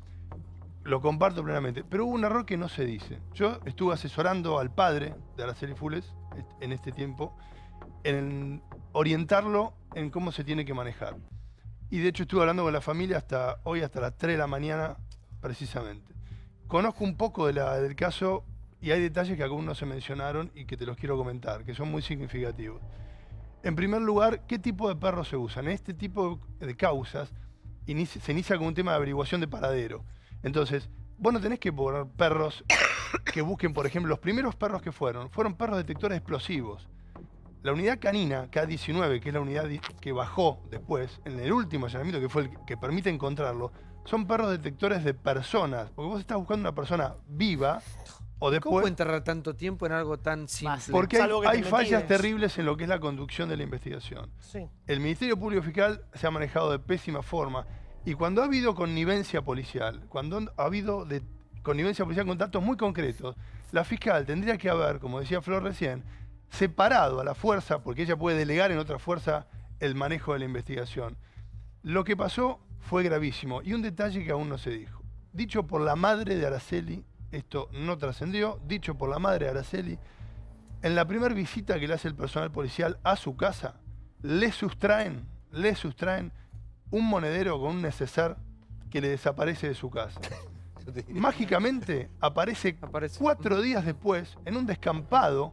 lo comparto plenamente, pero hubo un error que no se dice. Yo estuve asesorando al padre de Araceli Fules en este tiempo, en orientarlo en cómo se tiene que manejar. Y de hecho estuve hablando con la familia hoy hasta las 3 de la mañana precisamente. Conozco un poco del caso y hay detalles que algunos se mencionaron y que te los quiero comentar, que son muy significativos. En primer lugar, ¿qué tipo de perros se usan? En este tipo de causas se inicia con un tema de averiguación de paradero. Entonces, vos no tenés que poner perros que busquen, por ejemplo, los primeros perros que fueron perros detectores explosivos. La unidad canina, K19, que es la unidad que bajó después, en el último allanamiento, que fue el que permite encontrarlo, son perros detectores de personas. Porque vos estás buscando una persona viva. O después, ¿cómo pueden tardar tanto tiempo en algo tan simple? Porque hay fallas terribles en lo que es la conducción de la investigación. Sí. El Ministerio Público Fiscal se ha manejado de pésima forma. Y cuando ha habido connivencia policial, con datos muy concretos, la fiscal tendría que haber, como decía Flor recién, separado a la fuerza, porque ella puede delegar en otra fuerza el manejo de la investigación. Lo que pasó fue gravísimo. Y un detalle que aún no se dijo. Dicho por la madre de Araceli, esto no trascendió, dicho por la madre de Araceli, en la primera visita que le hace el personal policial a su casa, le sustraen un monedero con un neceser que le desaparece de su casa. Mágicamente aparece 4 días después, en un descampado,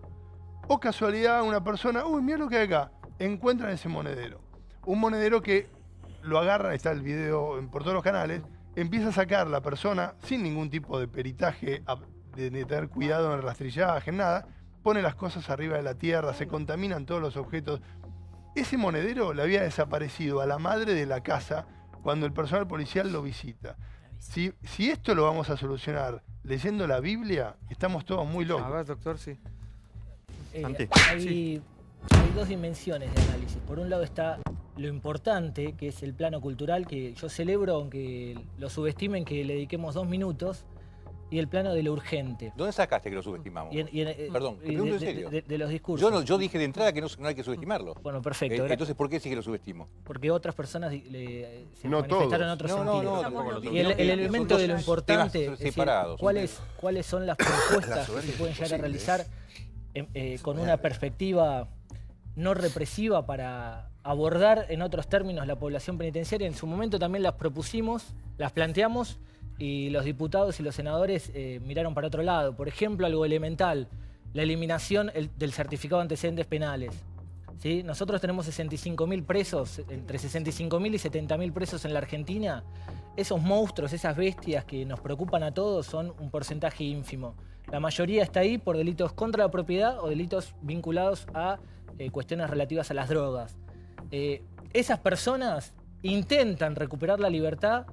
o casualidad una persona, uy, mira lo que hay acá, encuentran ese monedero. Un monedero que lo agarran, está el video por todos los canales, empieza a sacar la persona sin ningún tipo de peritaje, de tener cuidado en el rastrillaje, nada, pone las cosas arriba de la tierra, se contaminan todos los objetos. Ese monedero le había desaparecido a la madre de la casa cuando el personal policial lo visita. Si esto lo vamos a solucionar leyendo la Biblia, estamos todos muy locos. A ver, doctor, sí. Santi. Hay hay dos dimensiones de análisis. Por un lado está lo importante, que es el plano cultural, que yo celebro, aunque lo subestimen, que le dediquemos 2 minutos, y el plano de lo urgente. ¿Dónde sacaste que lo subestimamos? Perdón, te pregunto en serio. De los discursos. Yo dije de entrada que no hay que subestimarlo. Bueno, perfecto. Entonces, ¿por qué sí que lo subestimo? Porque otras personas se no manifestaron en otro sentido. Y el elemento de lo importante es decir, ¿cuáles son las propuestas que se pueden llegar a realizar con una perspectiva no represiva para abordar en otros términos la población penitenciaria? En su momento también las propusimos, las planteamos, y los diputados y los senadores miraron para otro lado. Por ejemplo, algo elemental, la eliminación del certificado de antecedentes penales. ¿Sí? Nosotros tenemos 65.000 presos, entre 65.000 y 70.000 presos en la Argentina. Esos monstruos, esas bestias que nos preocupan a todos son un porcentaje ínfimo. La mayoría está ahí por delitos contra la propiedad o delitos vinculados a cuestiones relativas a las drogas. Esas personas intentan recuperar la libertad,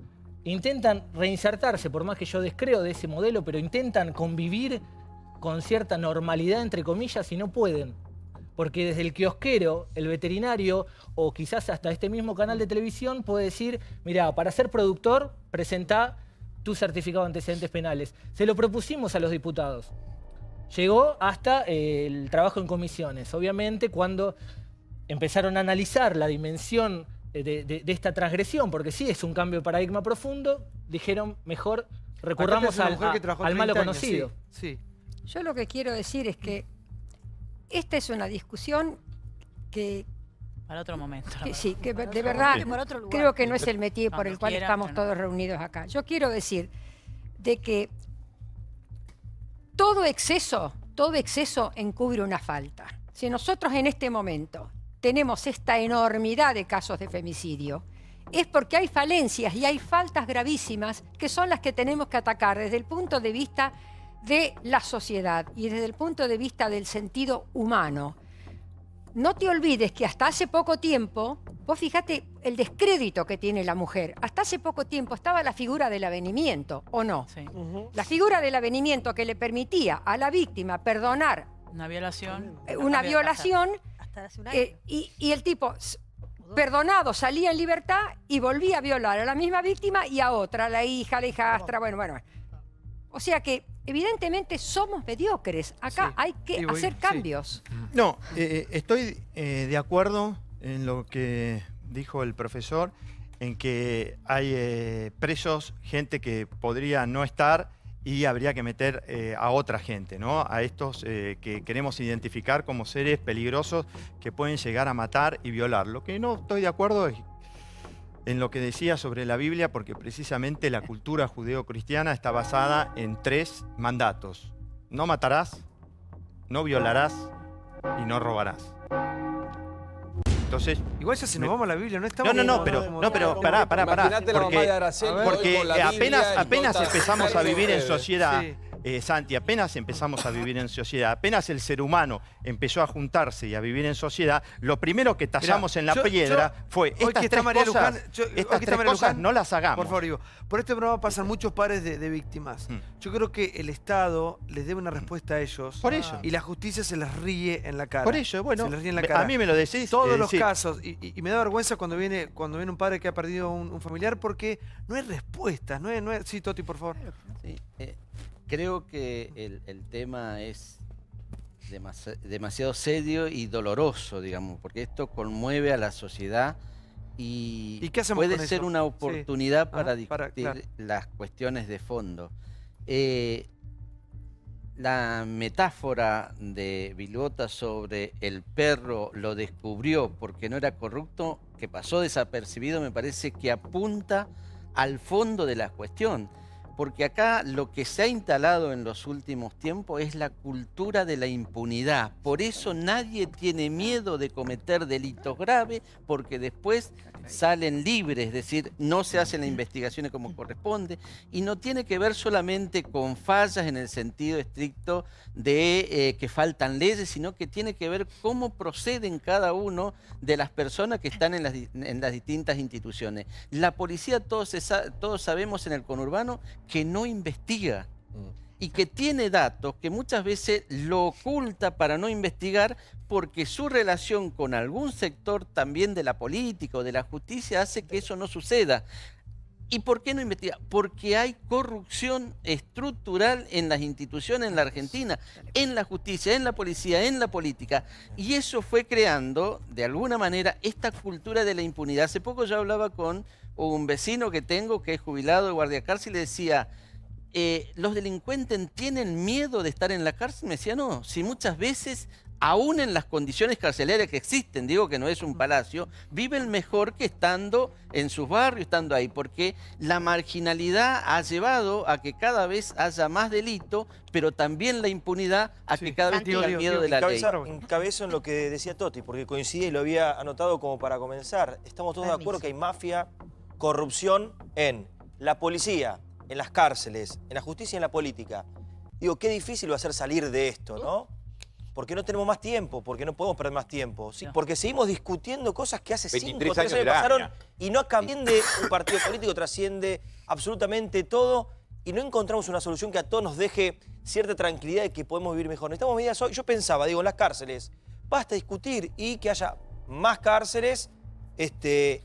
intentan reinsertarse, por más que yo descreo de ese modelo, pero intentan convivir con cierta normalidad, entre comillas, y no pueden. Porque desde el kiosquero, el veterinario, o quizás hasta este mismo canal de televisión, puede decir, mira, para ser productor, presentá tu certificado de antecedentes penales. Se lo propusimos a los diputados. Llegó hasta el trabajo en comisiones. Obviamente, cuando empezaron a analizar la dimensión de esta transgresión, porque sí es un cambio de paradigma profundo, dijeron mejor recurramos al malo conocido. Sí. Yo lo que quiero decir es que esta es una discusión que... Para otro momento. Sí, que de verdad creo que no es el métier por el cual estamos todos reunidos acá. Yo quiero decir de que todo exceso encubre una falta. Si nosotros en este momento tenemos esta enormidad de casos de femicidio, es porque hay falencias y hay faltas gravísimas que son las que tenemos que atacar desde el punto de vista de la sociedad y desde el punto de vista del sentido humano. No te olvides que hasta hace poco tiempo, vos fíjate el descrédito que tiene la mujer. Hasta hace poco tiempo estaba la figura del avenimiento, ¿o no? Sí. La figura del avenimiento que le permitía a la víctima perdonar una violación. Y el tipo, perdonado, salía en libertad y volvía a violar a la misma víctima y a otra, la hija, la hijastra, bueno. O sea que evidentemente somos mediocres. Acá hay que hacer cambios. No, estoy de acuerdo en lo que dijo el profesor, en que hay presos, gente que podría no estar y habría que meter a otra gente, ¿no? A estos que queremos identificar como seres peligrosos que pueden llegar a matar y violar. Lo que no estoy de acuerdo es en lo que decía sobre la Biblia, porque precisamente la cultura judeo-cristiana está basada en 3 mandatos. No matarás, no violarás y no robarás. Entonces, igual ya si nos vamos a la Biblia, no estamos... pero pará. Porque apenas empezamos a vivir en sociedad... Santi, apenas empezamos a vivir en sociedad, apenas el ser humano empezó a juntarse y a vivir en sociedad, lo primero que tallamos en la piedra fue estas tres cosas no las hagamos. Por favor, Ivo, por este programa pasan muchos pares de víctimas. Yo creo que el Estado les debe una respuesta a ellos. Por eso. Y la justicia se les ríe en la cara. Por eso, bueno, se les ríe en la cara. A mí me lo decís. Todos los casos. Y me da vergüenza cuando viene un padre que ha perdido un familiar porque no hay respuestas. Sí, Toti, por favor. Sí, creo que el tema es demasiado serio y doloroso, digamos, porque esto conmueve a la sociedad y puede ser una oportunidad para discutir las cuestiones de fondo. La metáfora de Vilota sobre el perro lo descubrió porque no era corrupto, que pasó desapercibido, me parece que apunta al fondo de la cuestión. Porque acá lo que se ha instalado en los últimos tiempos es la cultura de la impunidad. Por eso nadie tiene miedo de cometer delitos graves, porque después salen libres, es decir, no se hacen las investigaciones como corresponde, y no tiene que ver solamente con fallas en el sentido estricto de que faltan leyes, sino que tiene que ver cómo proceden cada uno de las personas que están en las distintas instituciones. La policía, todos sabemos en el conurbano, que no investiga. y que tiene datos que muchas veces lo oculta para no investigar porque su relación con algún sector también de la política o de la justicia hace que eso no suceda. ¿Y por qué no investiga? Porque hay corrupción estructural en las instituciones en la Argentina, en la justicia, en la policía, en la política. Y eso fue creando, de alguna manera, esta cultura de la impunidad. Hace poco yo hablaba con un vecino que tengo, que es jubilado de guardia cárcel, y le decía, ¿los delincuentes tienen miedo de estar en la cárcel? Me decía, no, si muchas veces, aún en las condiciones carcelarias que existen, digo que no es un palacio, viven mejor que estando en sus barrios, estando ahí, porque la marginalidad ha llevado a que cada vez haya más delito, pero también la impunidad a que cada vez tenga miedo de la ley. Encabezo en lo que decía Toti, porque coincide y lo había anotado como para comenzar. Estamos todos de acuerdo que hay mafia, corrupción en la policía, en las cárceles, en la justicia y en la política. Digo, qué difícil va a ser salir de esto, ¿no? Porque no tenemos más tiempo, porque no podemos perder más tiempo. ¿Sí? Porque seguimos discutiendo cosas que hace 5 o 3 años pasaron y no trasciende un partido político, trasciende absolutamente todo y no encontramos una solución que a todos nos deje cierta tranquilidad de que podemos vivir mejor. Necesitamos medidas hoy. Yo pensaba, digo, en las cárceles, basta discutir y que haya más cárceles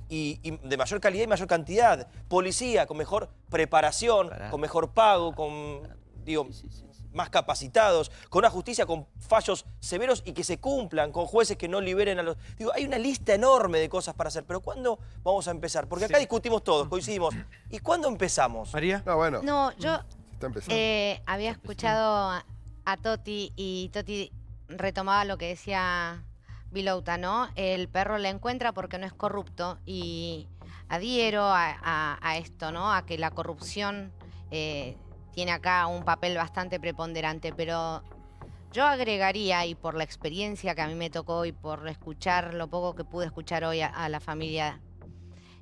y de mayor calidad y mayor cantidad. Policía con mejor preparación, con mejor pago, con, digo, más capacitados, con una justicia con fallos severos y que se cumplan, con jueces que no liberen a los... Digo, hay una lista enorme de cosas para hacer, pero ¿cuándo vamos a empezar? Porque acá discutimos todos, coincidimos. ¿Y cuándo empezamos? ¿María? No, bueno. No, yo está empezando. Había escuchado a Toti y Toti retomaba lo que decía Vilouta, ¿no? El perro le encuentra porque no es corrupto y adhiero a esto, ¿no? A que la corrupción... tiene acá un papel bastante preponderante, pero yo agregaría, y por la experiencia que a mí me tocó y por escuchar lo poco que pude escuchar hoy a la familia,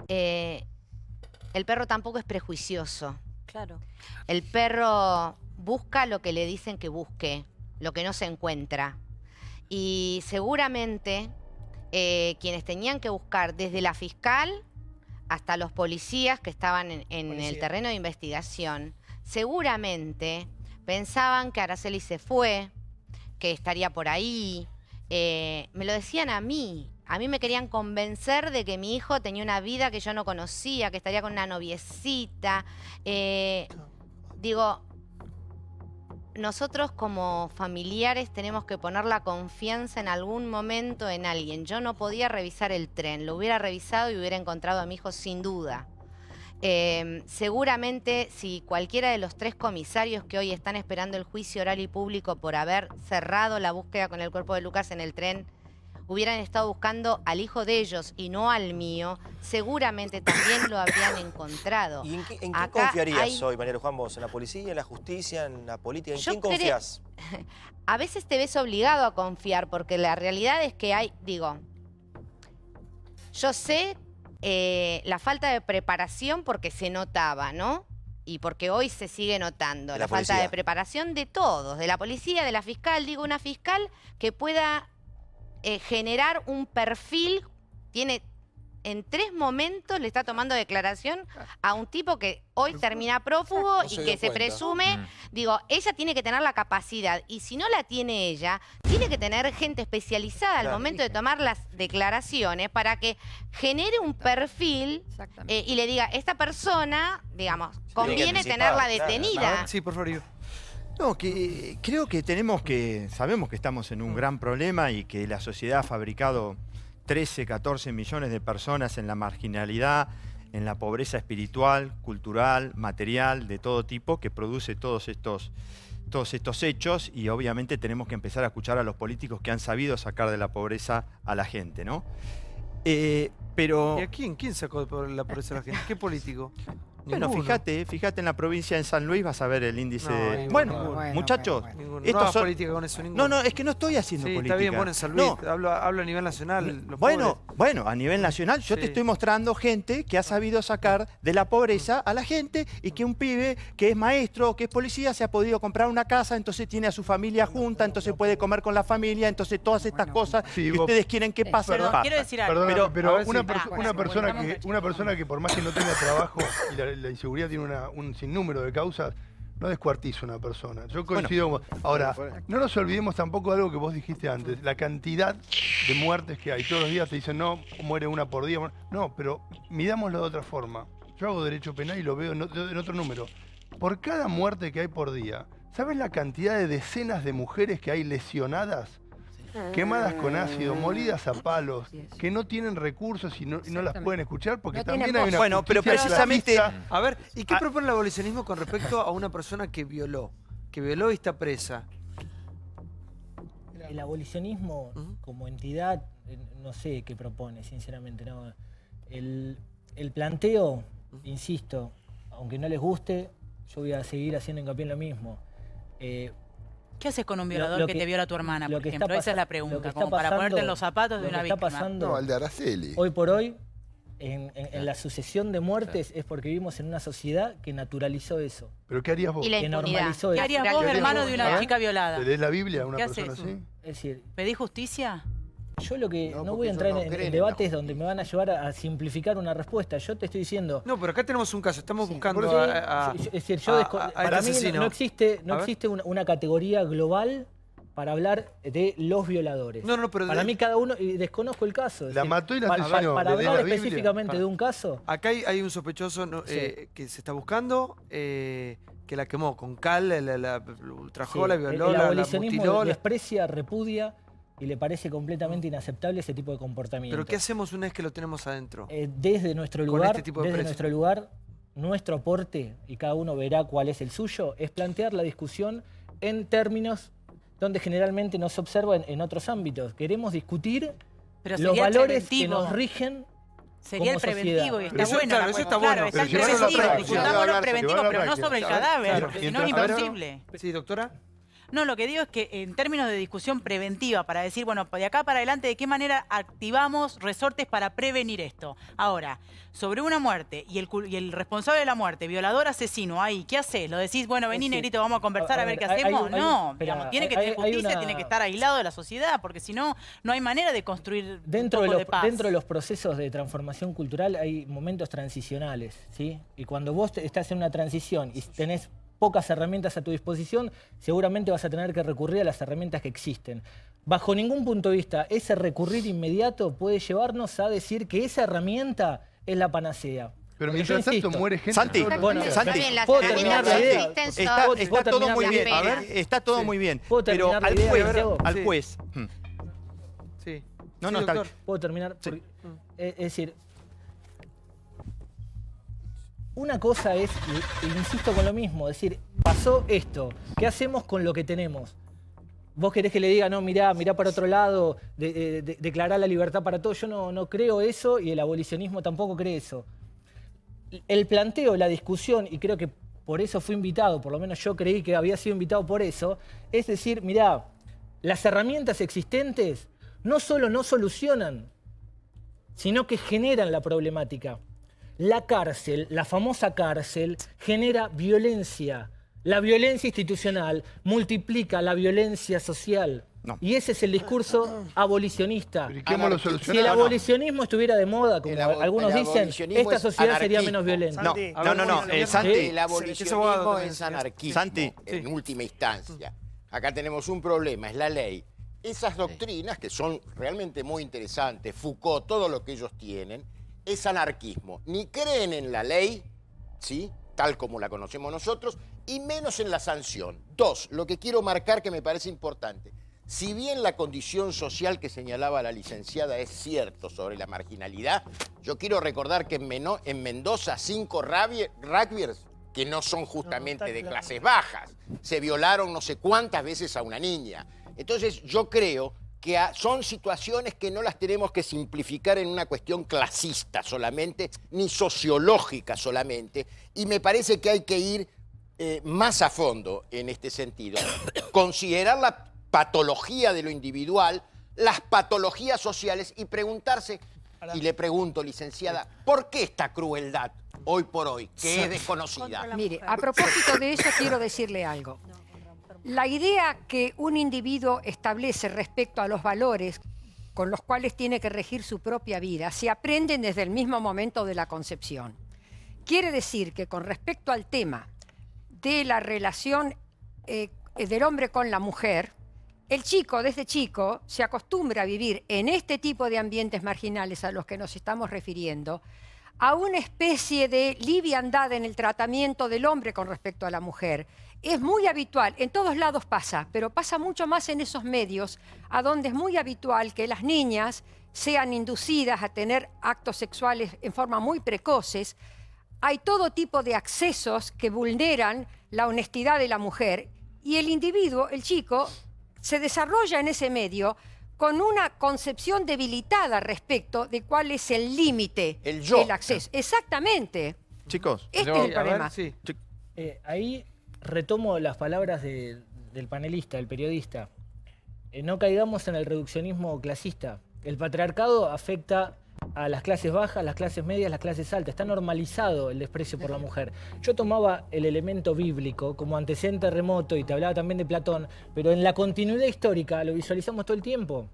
el perro tampoco es prejuicioso. Claro. El perro busca lo que le dicen que busque, lo que no se encuentra. Y seguramente quienes tenían que buscar, desde la fiscal hasta los policías que estaban en el terreno de investigación, seguramente pensaban que Araceli se fue, que estaría por ahí. Me lo decían a mí. A mí me querían convencer de que mi hijo tenía una vida que yo no conocía, que estaría con una noviecita. Digo, nosotros como familiares tenemos que poner la confianza en algún momento en alguien. Yo no podía revisar el tren, lo hubiera revisado y hubiera encontrado a mi hijo sin duda. Seguramente si cualquiera de los 3 comisarios que hoy están esperando el juicio oral y público por haber cerrado la búsqueda con el cuerpo de Lucas en el tren, hubieran estado buscando al hijo de ellos y no al mío, seguramente también lo habrían encontrado. ¿Y en quién confiarías hoy, María Juan, vos? ¿En la policía, en la justicia, en la política? ¿En quién confías? A veces te ves obligado a confiar, porque la realidad es que hay, digo, yo sé la falta de preparación porque se notaba, ¿no? Y porque hoy se sigue notando la falta de preparación de todos, de la policía, de la fiscal. Digo, una fiscal que pueda generar un perfil, tiene en 3 momentos le está tomando declaración a un tipo que hoy termina prófugo y que se presume, digo, ella tiene que tener la capacidad y si no la tiene ella, tiene que tener gente especializada al momento de tomar las declaraciones para que genere un perfil y le diga, esta persona, digamos, conviene tenerla detenida. Sí, por favor. No, que creo que sabemos que estamos en un gran problema y que la sociedad ha fabricado 13, 14 millones de personas en la marginalidad, en la pobreza espiritual, cultural, material, de todo tipo, que produce todos estos hechos y obviamente tenemos que empezar a escuchar a los políticos que han sabido sacar de la pobreza a la gente, ¿no? Pero... ¿Y a quién sacó de la pobreza a la gente? ¿Qué político? Bueno, fíjate en la provincia de San Luis vas a ver el índice de... Bueno, muchachos, estos son... política con eso, no, es que no estoy haciendo política. Está bien, bueno, en San Luis, hablo a nivel nacional. Bueno, a nivel nacional yo te estoy mostrando gente que ha sabido sacar de la pobreza a la gente y que un pibe que es maestro, que es policía, se ha podido comprar una casa, entonces tiene a su familia junta, entonces puede comer con la familia, entonces todas estas cosas que ustedes quieren que pasen. Quiero decir algo. Pero una persona que por más que no tenga trabajo y la inseguridad tiene un sinnúmero de causas, no descuartiza una persona. Yo coincido. Ahora, no nos olvidemos tampoco de algo que vos dijiste antes, la cantidad de muertes que hay. Todos los días te dicen, no, muere una por día. No, pero midámoslo de otra forma. Yo hago derecho penal y lo veo en otro número. Por cada muerte que hay por día, ¿sabes la cantidad de decenas de mujeres que hay lesionadas? Quemadas con ácido, molidas a palos, que no tienen recursos y no las pueden escuchar porque también hay una... Bueno, pero precisamente... clasista. A ver, ¿y qué propone el abolicionismo con respecto a una persona que violó y está presa? El abolicionismo como entidad, no sé qué propone, sinceramente. No. El planteo, insisto, aunque no les guste, yo voy a seguir haciendo hincapié en lo mismo. ¿Qué haces con un violador que te viola a tu hermana, por ejemplo? Esa es la pregunta, como para ponerte en los zapatos de una víctima. Lo que está pasando al de Araceli. hoy por hoy, en la sucesión de muertes, es porque vivimos en una sociedad que naturalizó eso. ¿Pero qué harías vos? Y la Que impunidad. normalizó eso. ¿Qué harías vos, hermano de una chica violada? ¿Le lees la Biblia a una ¿Qué persona haces? así? Es decir, ¿pedís justicia? yo lo que no voy a entrar en debates donde me van a llevar a simplificar una respuesta. Yo te estoy diciendo... No, pero acá tenemos un caso. Estamos buscando es decir, para mí no existe una categoría global para hablar de los violadores. Pero para mí cada uno, y desconozco el caso. La mató y la asesinó. Para hablar específicamente de un caso... Acá hay un sospechoso que se está buscando, que la quemó con cal, la ultrajó, la violó, el la abolicionismo mutiló. desprecia, repudia y le parece completamente inaceptable ese tipo de comportamiento. ¿Pero qué hacemos una vez que lo tenemos adentro? Desde nuestro lugar, nuestro aporte, y cada uno verá cuál es el suyo, es plantear la discusión en términos donde generalmente no se observa en otros ámbitos. Queremos discutir los valores que nos rigen. Sería el preventivo y está bueno. Claro, eso está bueno. Está el preventivo. Discutamos lo preventivo, pero no sobre el cadáver, porque si no es imposible. Sí, doctora. No, lo que digo es que en términos de discusión preventiva, para decir, bueno, de acá para adelante, ¿de qué manera activamos resortes para prevenir esto? Ahora, sobre una muerte y el responsable de la muerte, violador, asesino, ahí, ¿qué haces? ¿Lo decís, bueno, vení, negrito, vamos a conversar a ver qué hacemos? No, digamos, tiene que tener justicia, tiene que estar aislado de la sociedad, porque si no, no hay manera de construir un poco de paz. Dentro de los procesos de transformación cultural hay momentos transicionales, ¿sí? Y cuando vos estás en una transición y tenés pocas herramientas a tu disposición, seguramente vas a tener que recurrir a las herramientas que existen. Bajo ningún punto de vista, ese recurrir inmediato puede llevarnos a decir que esa herramienta es la panacea. Pero mientras tanto muere gente... Santi, ¿puedo terminar la idea? Está todo muy bien. A ver, está todo muy bien. Pero al juez... Sí. No, está bien. ¿Puedo terminar? Porque, es decir... Una cosa es, y insisto con lo mismo, decir, pasó esto, ¿qué hacemos con lo que tenemos? Vos querés que le diga, no, mirá para otro lado, declarar la libertad para todos. Yo no creo eso y el abolicionismo tampoco cree eso. El planteo, la discusión, y creo que por eso fui invitado, por lo menos yo creí que había sido invitado por eso, es decir, mirá, las herramientas existentes no solo no solucionan, sino que generan la problemática. La cárcel, la famosa cárcel, genera violencia. La violencia institucional multiplica la violencia social. No. Y ese es el discurso abolicionista. Si el abolicionismo estuviera de moda, como algunos dicen, esta sociedad sería menos violenta. No, Santi. El abolicionismo es anarquismo, Santi. En última instancia. Acá tenemos un problema, es la ley. Esas doctrinas, que son realmente muy interesantes, Foucault, todo lo que ellos tienen, es anarquismo. Ni creen en la ley, ¿sí?, tal como la conocemos nosotros, y menos en la sanción. Dos, lo que quiero marcar que me parece importante. Si bien la condición social que señalaba la licenciada es cierto sobre la marginalidad, yo quiero recordar que en Mendoza 5 rugbyers, que no son justamente de clases bajas, se violaron no sé cuántas veces a una niña. Entonces yo creo que son situaciones que no las tenemos que simplificar en una cuestión clasista solamente, ni sociológica solamente, y me parece que hay que ir más a fondo en este sentido. Considerar la patología de lo individual, las patologías sociales y preguntarse, y le pregunto, licenciada, ¿por qué esta crueldad hoy por hoy, que es desconocida? Mire, a propósito de eso quiero decirle algo. La idea que un individuo establece respecto a los valores con los cuales tiene que regir su propia vida se aprenden desde el mismo momento de la concepción. Quiere decir que con respecto al tema de la relación del hombre con la mujer, el chico, desde chico, se acostumbra a vivir en este tipo de ambientes marginales a los que nos estamos refiriendo, a una especie de liviandad en el tratamiento del hombre con respecto a la mujer. Es muy habitual, en todos lados pasa, pero pasa mucho más en esos medios, a donde es muy habitual que las niñas sean inducidas a tener actos sexuales en forma muy precoces. Hay todo tipo de accesos que vulneran la honestidad de la mujer y el individuo, el chico, se desarrolla en ese medio con una concepción debilitada respecto de cuál es el límite del acceso. Exactamente. Chicos. Este es el problema. Ahí retomo las palabras del panelista, del periodista. No caigamos en el reduccionismo clasista. El patriarcado afecta a las clases bajas, las clases medias, las clases altas. Está normalizado el desprecio por la mujer. Yo tomaba el elemento bíblico como antecedente remoto y te hablaba también de Platón, pero en la continuidad histórica lo visualizamos todo el tiempo,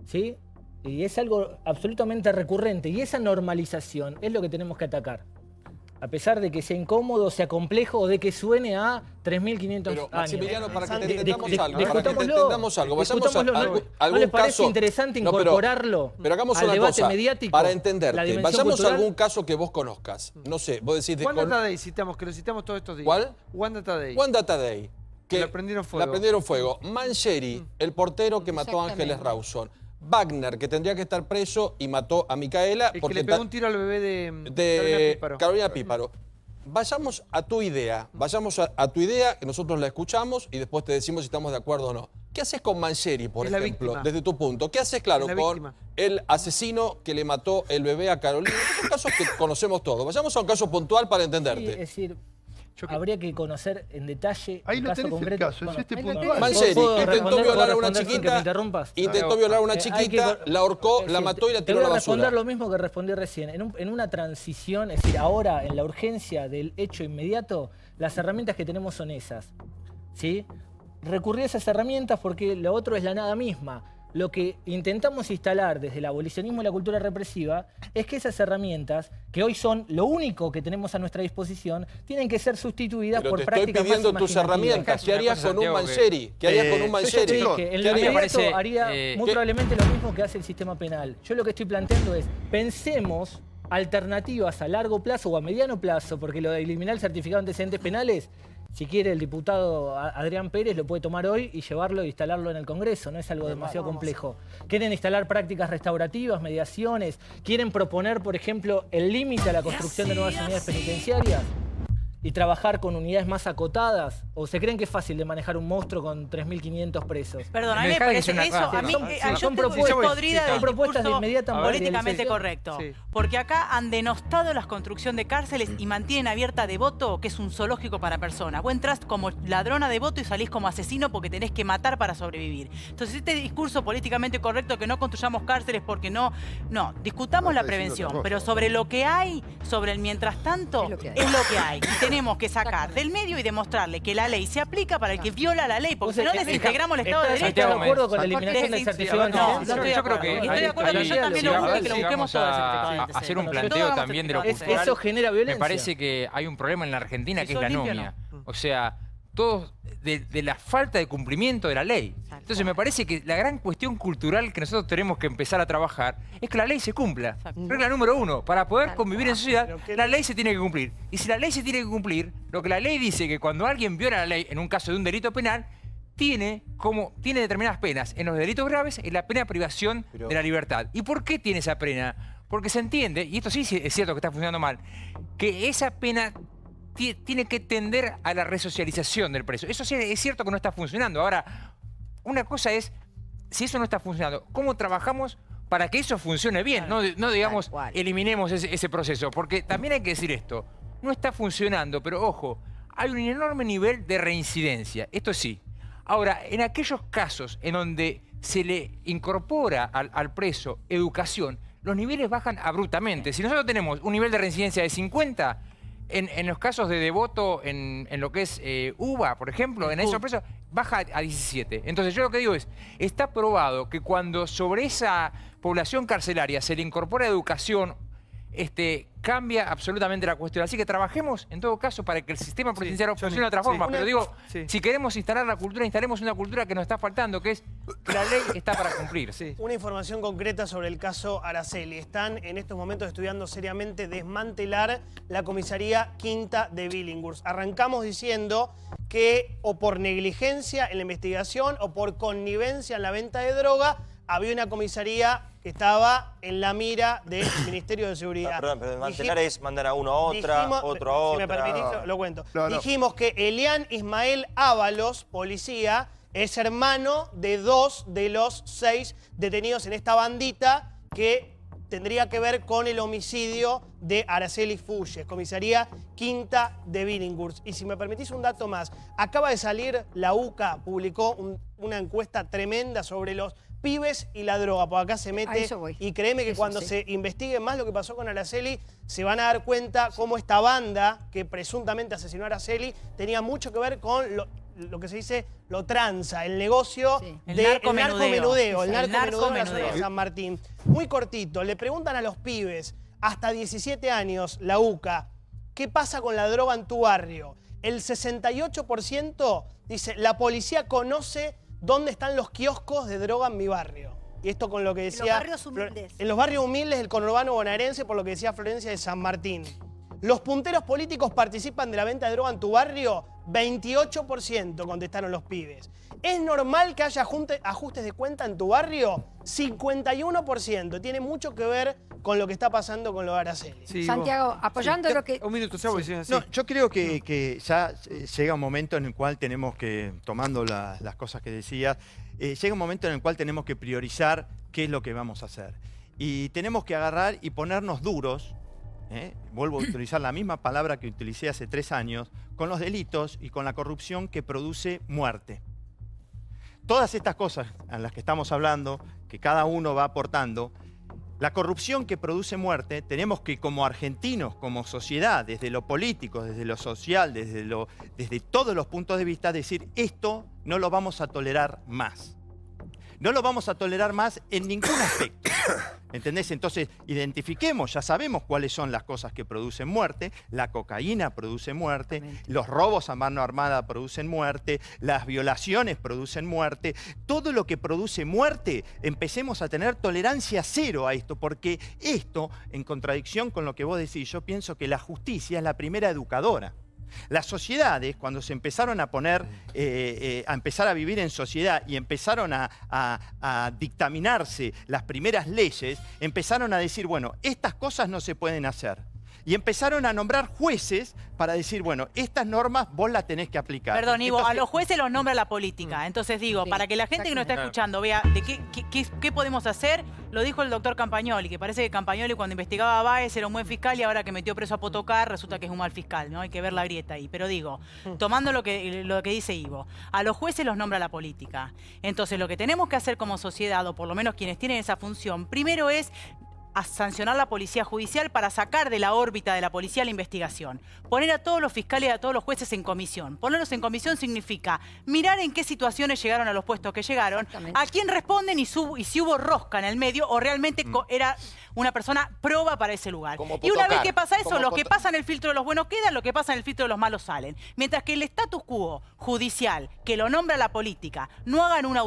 ¿sí? Y es algo absolutamente recurrente y esa normalización es lo que tenemos que atacar. A pesar de que sea incómodo, sea complejo o de que suene a 3.500 años. Maximiliano, para que entendamos algo, vayamos a ¿No le parece interesante incorporarlo pero hagamos al una debate cosa, mediático? para entenderte, vayamos cultural. a algún caso que vos conozcas. No sé, vos decís... Wanda Tadei citamos, que lo citamos todos estos días. ¿Cuál? Wanda Tadei. Wanda Tadei. Que la prendieron fuego. La prendieron fuego. Mancheri, el portero que mató a Ángeles Rawson. Wagner, que tendría que estar preso y mató a Micaela. El que le pegó un tiro al bebé de Carolina Píparo. Vayamos a tu idea, tu idea, que nosotros la escuchamos y después te decimos si estamos de acuerdo o no. ¿Qué haces con Mancheri, por ejemplo, desde tu punto? ¿Qué haces, claro, con el asesino que le mató el bebé a Carolina? Son casos que conocemos todos. Vayamos a un caso puntual para entenderte. Sí, es decir, habría que conocer en detalle el caso concreto. Mancheri intentó violar a una chiquita, la ahorcó, la mató y la tiró a la basura. Te voy a responder lo mismo que respondí recién. En una transición, es decir, ahora en la urgencia del hecho inmediato, las herramientas que tenemos son esas, ¿sí? Recurrir a esas herramientas porque lo otro es la nada misma. Lo que intentamos instalar desde el abolicionismo y la cultura represiva es que esas herramientas, que hoy son lo único que tenemos a nuestra disposición, tienen que ser sustituidas por prácticas más imaginativas. Te estoy pidiendo tus herramientas. ¿Qué harías con un Mancheri? ¿Qué harías con un Mancheri? En lo inmediato haría muy probablemente lo mismo que hace el sistema penal. Yo lo que estoy planteando es, pensemos alternativas a largo plazo o a mediano plazo, porque lo de eliminar el certificado de antecedentes penales, si quiere el diputado Adrián Pérez lo puede tomar hoy y llevarlo e instalarlo en el Congreso, no es algo demasiado complejo. Quieren instalar prácticas restaurativas, mediaciones, quieren proponer, por ejemplo, el límite a la construcción de nuevas unidades penitenciarias y trabajar con unidades más acotadas, o se creen que es fácil de manejar un monstruo con 3.500 presos. Perdón, a mí me parece eso, a mí yo estoy podrida del propuestas de inmediata políticamente correcto, porque acá han denostado la construcción de cárceles y mantienen abierta Devoto, que es un zoológico para personas. Vos entrás como ladrona de Devoto y salís como asesino porque tenés que matar para sobrevivir. Entonces este discurso políticamente correcto, que no construyamos cárceles porque no, discutamos la prevención, pero sobre lo que hay, sobre el mientras tanto, es lo que hay. Tenemos que sacar del medio y demostrarle que la ley se aplica para el que viola la ley, porque si no desintegramos el Estado de Derecho. ¿Estás de acuerdo con la eliminación del certificado? No, yo creo que estoy de acuerdo, pero yo también lo busco y que lo busquemos todo a hacer un planteo también de lo cultural. Eso genera violencia. Me parece que hay un problema en la Argentina que es la anomia. O sea, todos de la falta de cumplimiento de la ley. Entonces me parece que la gran cuestión cultural que nosotros tenemos que empezar a trabajar es que la ley se cumpla. Regla número 1, para poder convivir en sociedad, la ley se tiene que cumplir. Y si la ley se tiene que cumplir, lo que la ley dice que cuando alguien viola la ley en un caso de un delito penal, tiene determinadas penas. En los delitos graves, en la pena de privación de la libertad. ¿Y por qué tiene esa pena? Porque se entiende, y esto sí es cierto que está funcionando mal, que esa pena tiene que tender a la resocialización del preso. Eso sí es cierto que no está funcionando. Ahora, una cosa es, si eso no está funcionando, ¿cómo trabajamos para que eso funcione bien? No digamos, eliminemos ese proceso. Porque también hay que decir esto, no está funcionando, pero ojo, hay un enorme nivel de reincidencia. Esto sí. Ahora, en aquellos casos en donde se le incorpora al preso educación, los niveles bajan abruptamente. Si nosotros tenemos un nivel de reincidencia de 50... En los casos de Devoto, en lo que es UBA, por ejemplo, en esos presos, baja a 17. Entonces yo lo que digo es, está probado que cuando sobre esa población carcelaria se le incorpora educación, cambia absolutamente la cuestión. Así que trabajemos, en todo caso, para que el sistema penitenciario funcione de otra forma. Pero digo, si queremos instalar la cultura, instalemos una cultura que nos está faltando, que es que la ley está para cumplir. Una información concreta sobre el caso Araceli. Están en estos momentos estudiando seriamente desmantelar la comisaría Quinta de Billinghurst. Arrancamos diciendo que o por negligencia en la investigación o por connivencia en la venta de droga había una comisaría que estaba en la mira del Ministerio de Seguridad. Perdón, pero desmantelar es mandar a uno a otra, otro a otra. Si me permitís, lo cuento. Dijimos que Elian Ismael Ábalos, policía, es hermano de 2 de los 6 detenidos en esta bandita que tendría que ver con el homicidio de Araceli Fuges, comisaría Quinta de Billinghurst. Y si me permitís un dato más, acaba de salir, la UCA publicó una encuesta tremenda sobre los pibes y la droga, por acá se mete, y créeme que cuando se investigue más lo que pasó con Araceli, se van a dar cuenta cómo esta banda que presuntamente asesinó a Araceli tenía mucho que ver con lo que se dice lo tranza, el negocio del narcomenudeo, el narcomenudeo de San Martín. Muy cortito, le preguntan a los pibes hasta 17 años, la UCA, ¿qué pasa con la droga en tu barrio? El 68% dice, la policía conoce dónde están los kioscos de droga en mi barrio. Y esto con lo que decía... En los barrios humildes. En los barrios humildes del conurbano bonaerense, por lo que decía Florencia de San Martín. ¿Los punteros políticos participan de la venta de droga en tu barrio? 28% contestaron los pibes. ¿Es normal que haya ajustes de cuenta en tu barrio? 51%. Tiene mucho que ver con lo que está pasando con lo de Araceli. Santiago, apoyando lo que... Un minuto, No, yo creo que ya llega un momento en el cual tenemos que, tomando las cosas que decías, llega un momento en el cual tenemos que priorizar qué es lo que vamos a hacer. Y tenemos que agarrar y ponernos duros, vuelvo a utilizar la misma palabra que utilicé hace 3 años, con los delitos y con la corrupción que produce muerte. Todas estas cosas a las que estamos hablando, que cada uno va aportando, la corrupción que produce muerte, tenemos que como argentinos, como sociedad, desde lo político, desde lo social, desde todos los puntos de vista, decir esto no lo vamos a tolerar más. No lo vamos a tolerar más en ningún aspecto. ¿Entendés? Entonces, identifiquemos, ya sabemos cuáles son las cosas que producen muerte. La cocaína produce muerte, los robos a mano armada producen muerte, las violaciones producen muerte. Todo lo que produce muerte, empecemos a tener tolerancia cero a esto, porque esto, en contradicción con lo que vos decís, yo pienso que la justicia es la primera educadora. Las sociedades, cuando se empezaron a poner, a empezar a vivir en sociedad y empezaron a dictaminarse las primeras leyes, empezaron a decir, bueno, estas cosas no se pueden hacer. Y empezaron a nombrar jueces para decir, bueno, estas normas vos las tenés que aplicar. Perdón, Ivo, a los jueces los nombra la política. Entonces digo, para que la gente que nos está escuchando vea de qué podemos hacer, lo dijo el doctor Campagnoli, que parece que Campagnoli cuando investigaba a Báez era un buen fiscal y ahora que metió preso a Potoccar resulta que es un mal fiscal, ¿no? Hay que ver la grieta ahí. Pero digo, tomando lo que dice Ivo, a los jueces los nombra la política. Entonces lo que tenemos que hacer como sociedad, o por lo menos quienes tienen esa función, primero es a sancionar la policía judicial para sacar de la órbita de la policía la investigación. Poner a todos los fiscales y a todos los jueces en comisión. Ponerlos en comisión significa mirar en qué situaciones llegaron a los puestos que llegaron, a quién responden y si hubo rosca en el medio o realmente era una persona proba para ese lugar. Y una vez que pasa eso, lo que pasa en el filtro de los buenos quedan, lo que pasa en el filtro de los malos salen. Mientras que el status quo judicial, que lo nombra la política, no hagan una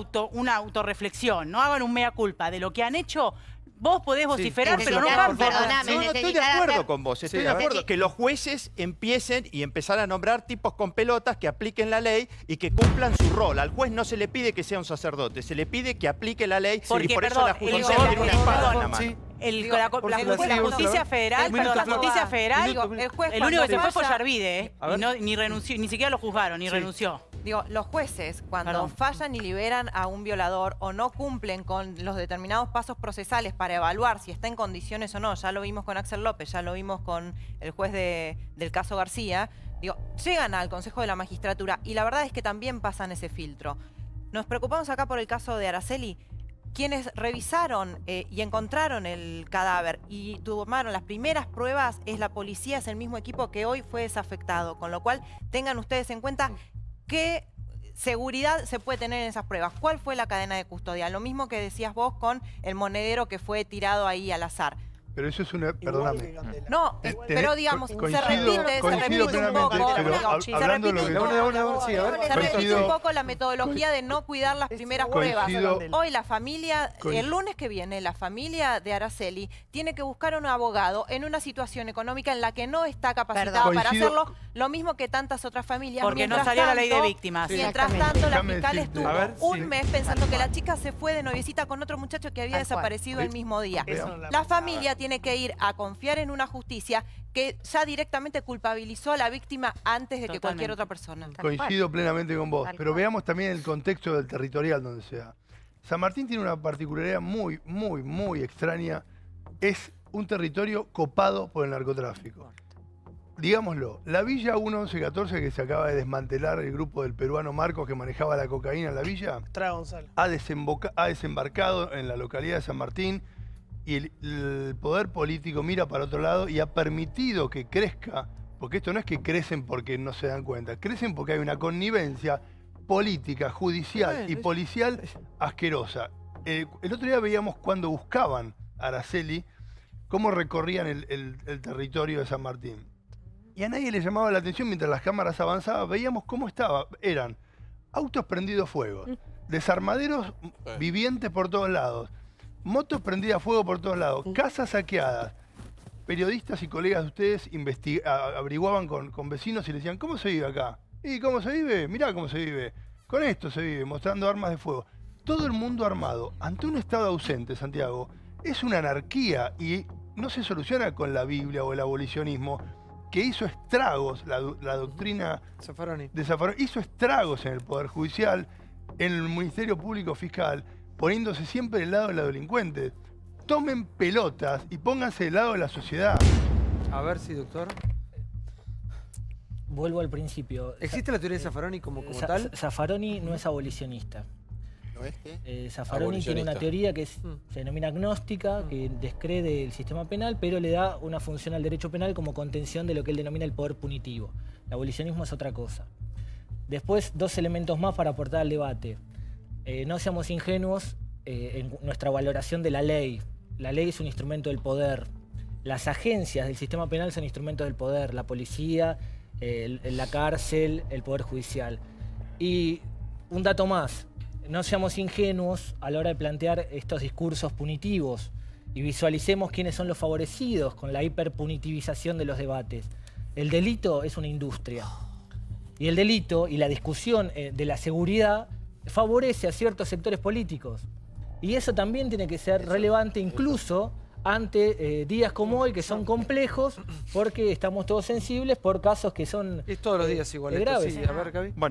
autorreflexión, no hagan un mea culpa de lo que han hecho. Vos podés vociferar, pero no cambia. No, estoy de acuerdo con vos. Estoy de acuerdo que los jueces empiecen y empezar a nombrar tipos con pelotas que apliquen la ley y que cumplan su rol. Al juez no se le pide que sea un sacerdote, se le pide que aplique la ley y por eso la justicia tiene una espada en la mano. La justicia federal, el único que se fue fue Yarvide, ni renunció, ni siquiera lo juzgaron, ni renunció. Digo, los jueces, cuando fallan y liberan a un violador o no cumplen con los determinados pasos procesales para evaluar si está en condiciones o no, ya lo vimos con Axel López, ya lo vimos con el juez del caso García, digo, llegan al Consejo de la Magistratura y la verdad es que también pasan ese filtro. Nos preocupamos acá por el caso de Araceli. Quienes revisaron y encontraron el cadáver y tomaron las primeras pruebas es la policía, es el mismo equipo que hoy fue desafectado, con lo cual tengan ustedes en cuenta qué seguridad se puede tener en esas pruebas. ¿Cuál fue la cadena de custodia? Lo mismo que decías vos con el monedero que fue tirado ahí al azar. Pero eso es una... Perdóname. No, pero digamos, se repite un poco la metodología de no cuidar las primeras pruebas. Hoy la familia, el lunes que viene, la familia de Araceli tiene que buscar un abogado en una situación económica en la que no está capacitada para hacerlo, lo mismo que tantas otras familias. Porque no salió la ley de víctimas. Mientras tanto, la fiscal estuvo un mes pensando que la chica se fue de noviecita con otro muchacho que había desaparecido el mismo día. La familia tiene que ir a confiar en una justicia que ya directamente culpabilizó a la víctima antes de que cualquier otra persona. Coincido plenamente con vos, pero veamos también el contexto del territorial donde se da. San Martín tiene una particularidad muy extraña. Es un territorio copado por el narcotráfico. Digámoslo, la Villa 1114 que se acaba de desmantelar el grupo del peruano Marcos que manejaba la cocaína en la villa, ha desembarcado en la localidad de San Martín y el poder político mira para otro lado y ha permitido que crezca, porque esto no es que crecen porque no se dan cuenta, crecen porque hay una connivencia política, judicial y policial asquerosa. El otro día veíamos cuando buscaban a Araceli, cómo recorrían el territorio de San Martín. Y a nadie le llamaba la atención mientras las cámaras avanzaban, veíamos cómo estaba. Eran autos prendidos fuego, desarmaderos vivientes por todos lados, motos prendidas a fuego por todos lados, casas saqueadas. Periodistas y colegas de ustedes averiguaban con vecinos y le decían, ¿cómo se vive acá? ¿Y cómo se vive? Mirá cómo se vive. Con esto se vive, mostrando armas de fuego. Todo el mundo armado, ante un Estado ausente, Santiago, es una anarquía y no se soluciona con la Biblia o el abolicionismo, que hizo estragos, la doctrina de Zaffaroni hizo estragos en el Poder Judicial, en el Ministerio Público Fiscal, poniéndose siempre del lado de los delincuentes. Tomen pelotas y pónganse del lado de la sociedad. A ver si, doctor. Vuelvo al principio. ¿Existe la teoría de Zaffaroni como tal? Zaffaroni no es abolicionista. ¿No es qué? Zaffaroni tiene una teoría que se denomina agnóstica, que descree el sistema penal, pero le da una función al derecho penal como contención de lo que él denomina el poder punitivo. El abolicionismo es otra cosa. Después, dos elementos más para aportar al debate. No seamos ingenuos en nuestra valoración de la ley. La ley es un instrumento del poder. Las agencias del sistema penal son instrumentos del poder. La policía, la cárcel, el poder judicial. Y un dato más. No seamos ingenuos a la hora de plantear estos discursos punitivos y visualicemos quiénes son los favorecidos con la hiperpunitivización de los debates. El delito es una industria y el delito y la discusión de la seguridad favorece a ciertos sectores políticos y eso también tiene que ser relevante incluso ante días como hoy que son complejos porque estamos todos sensibles por casos que son todos los días igual graves. Sí, a ver, Gaby. Bueno,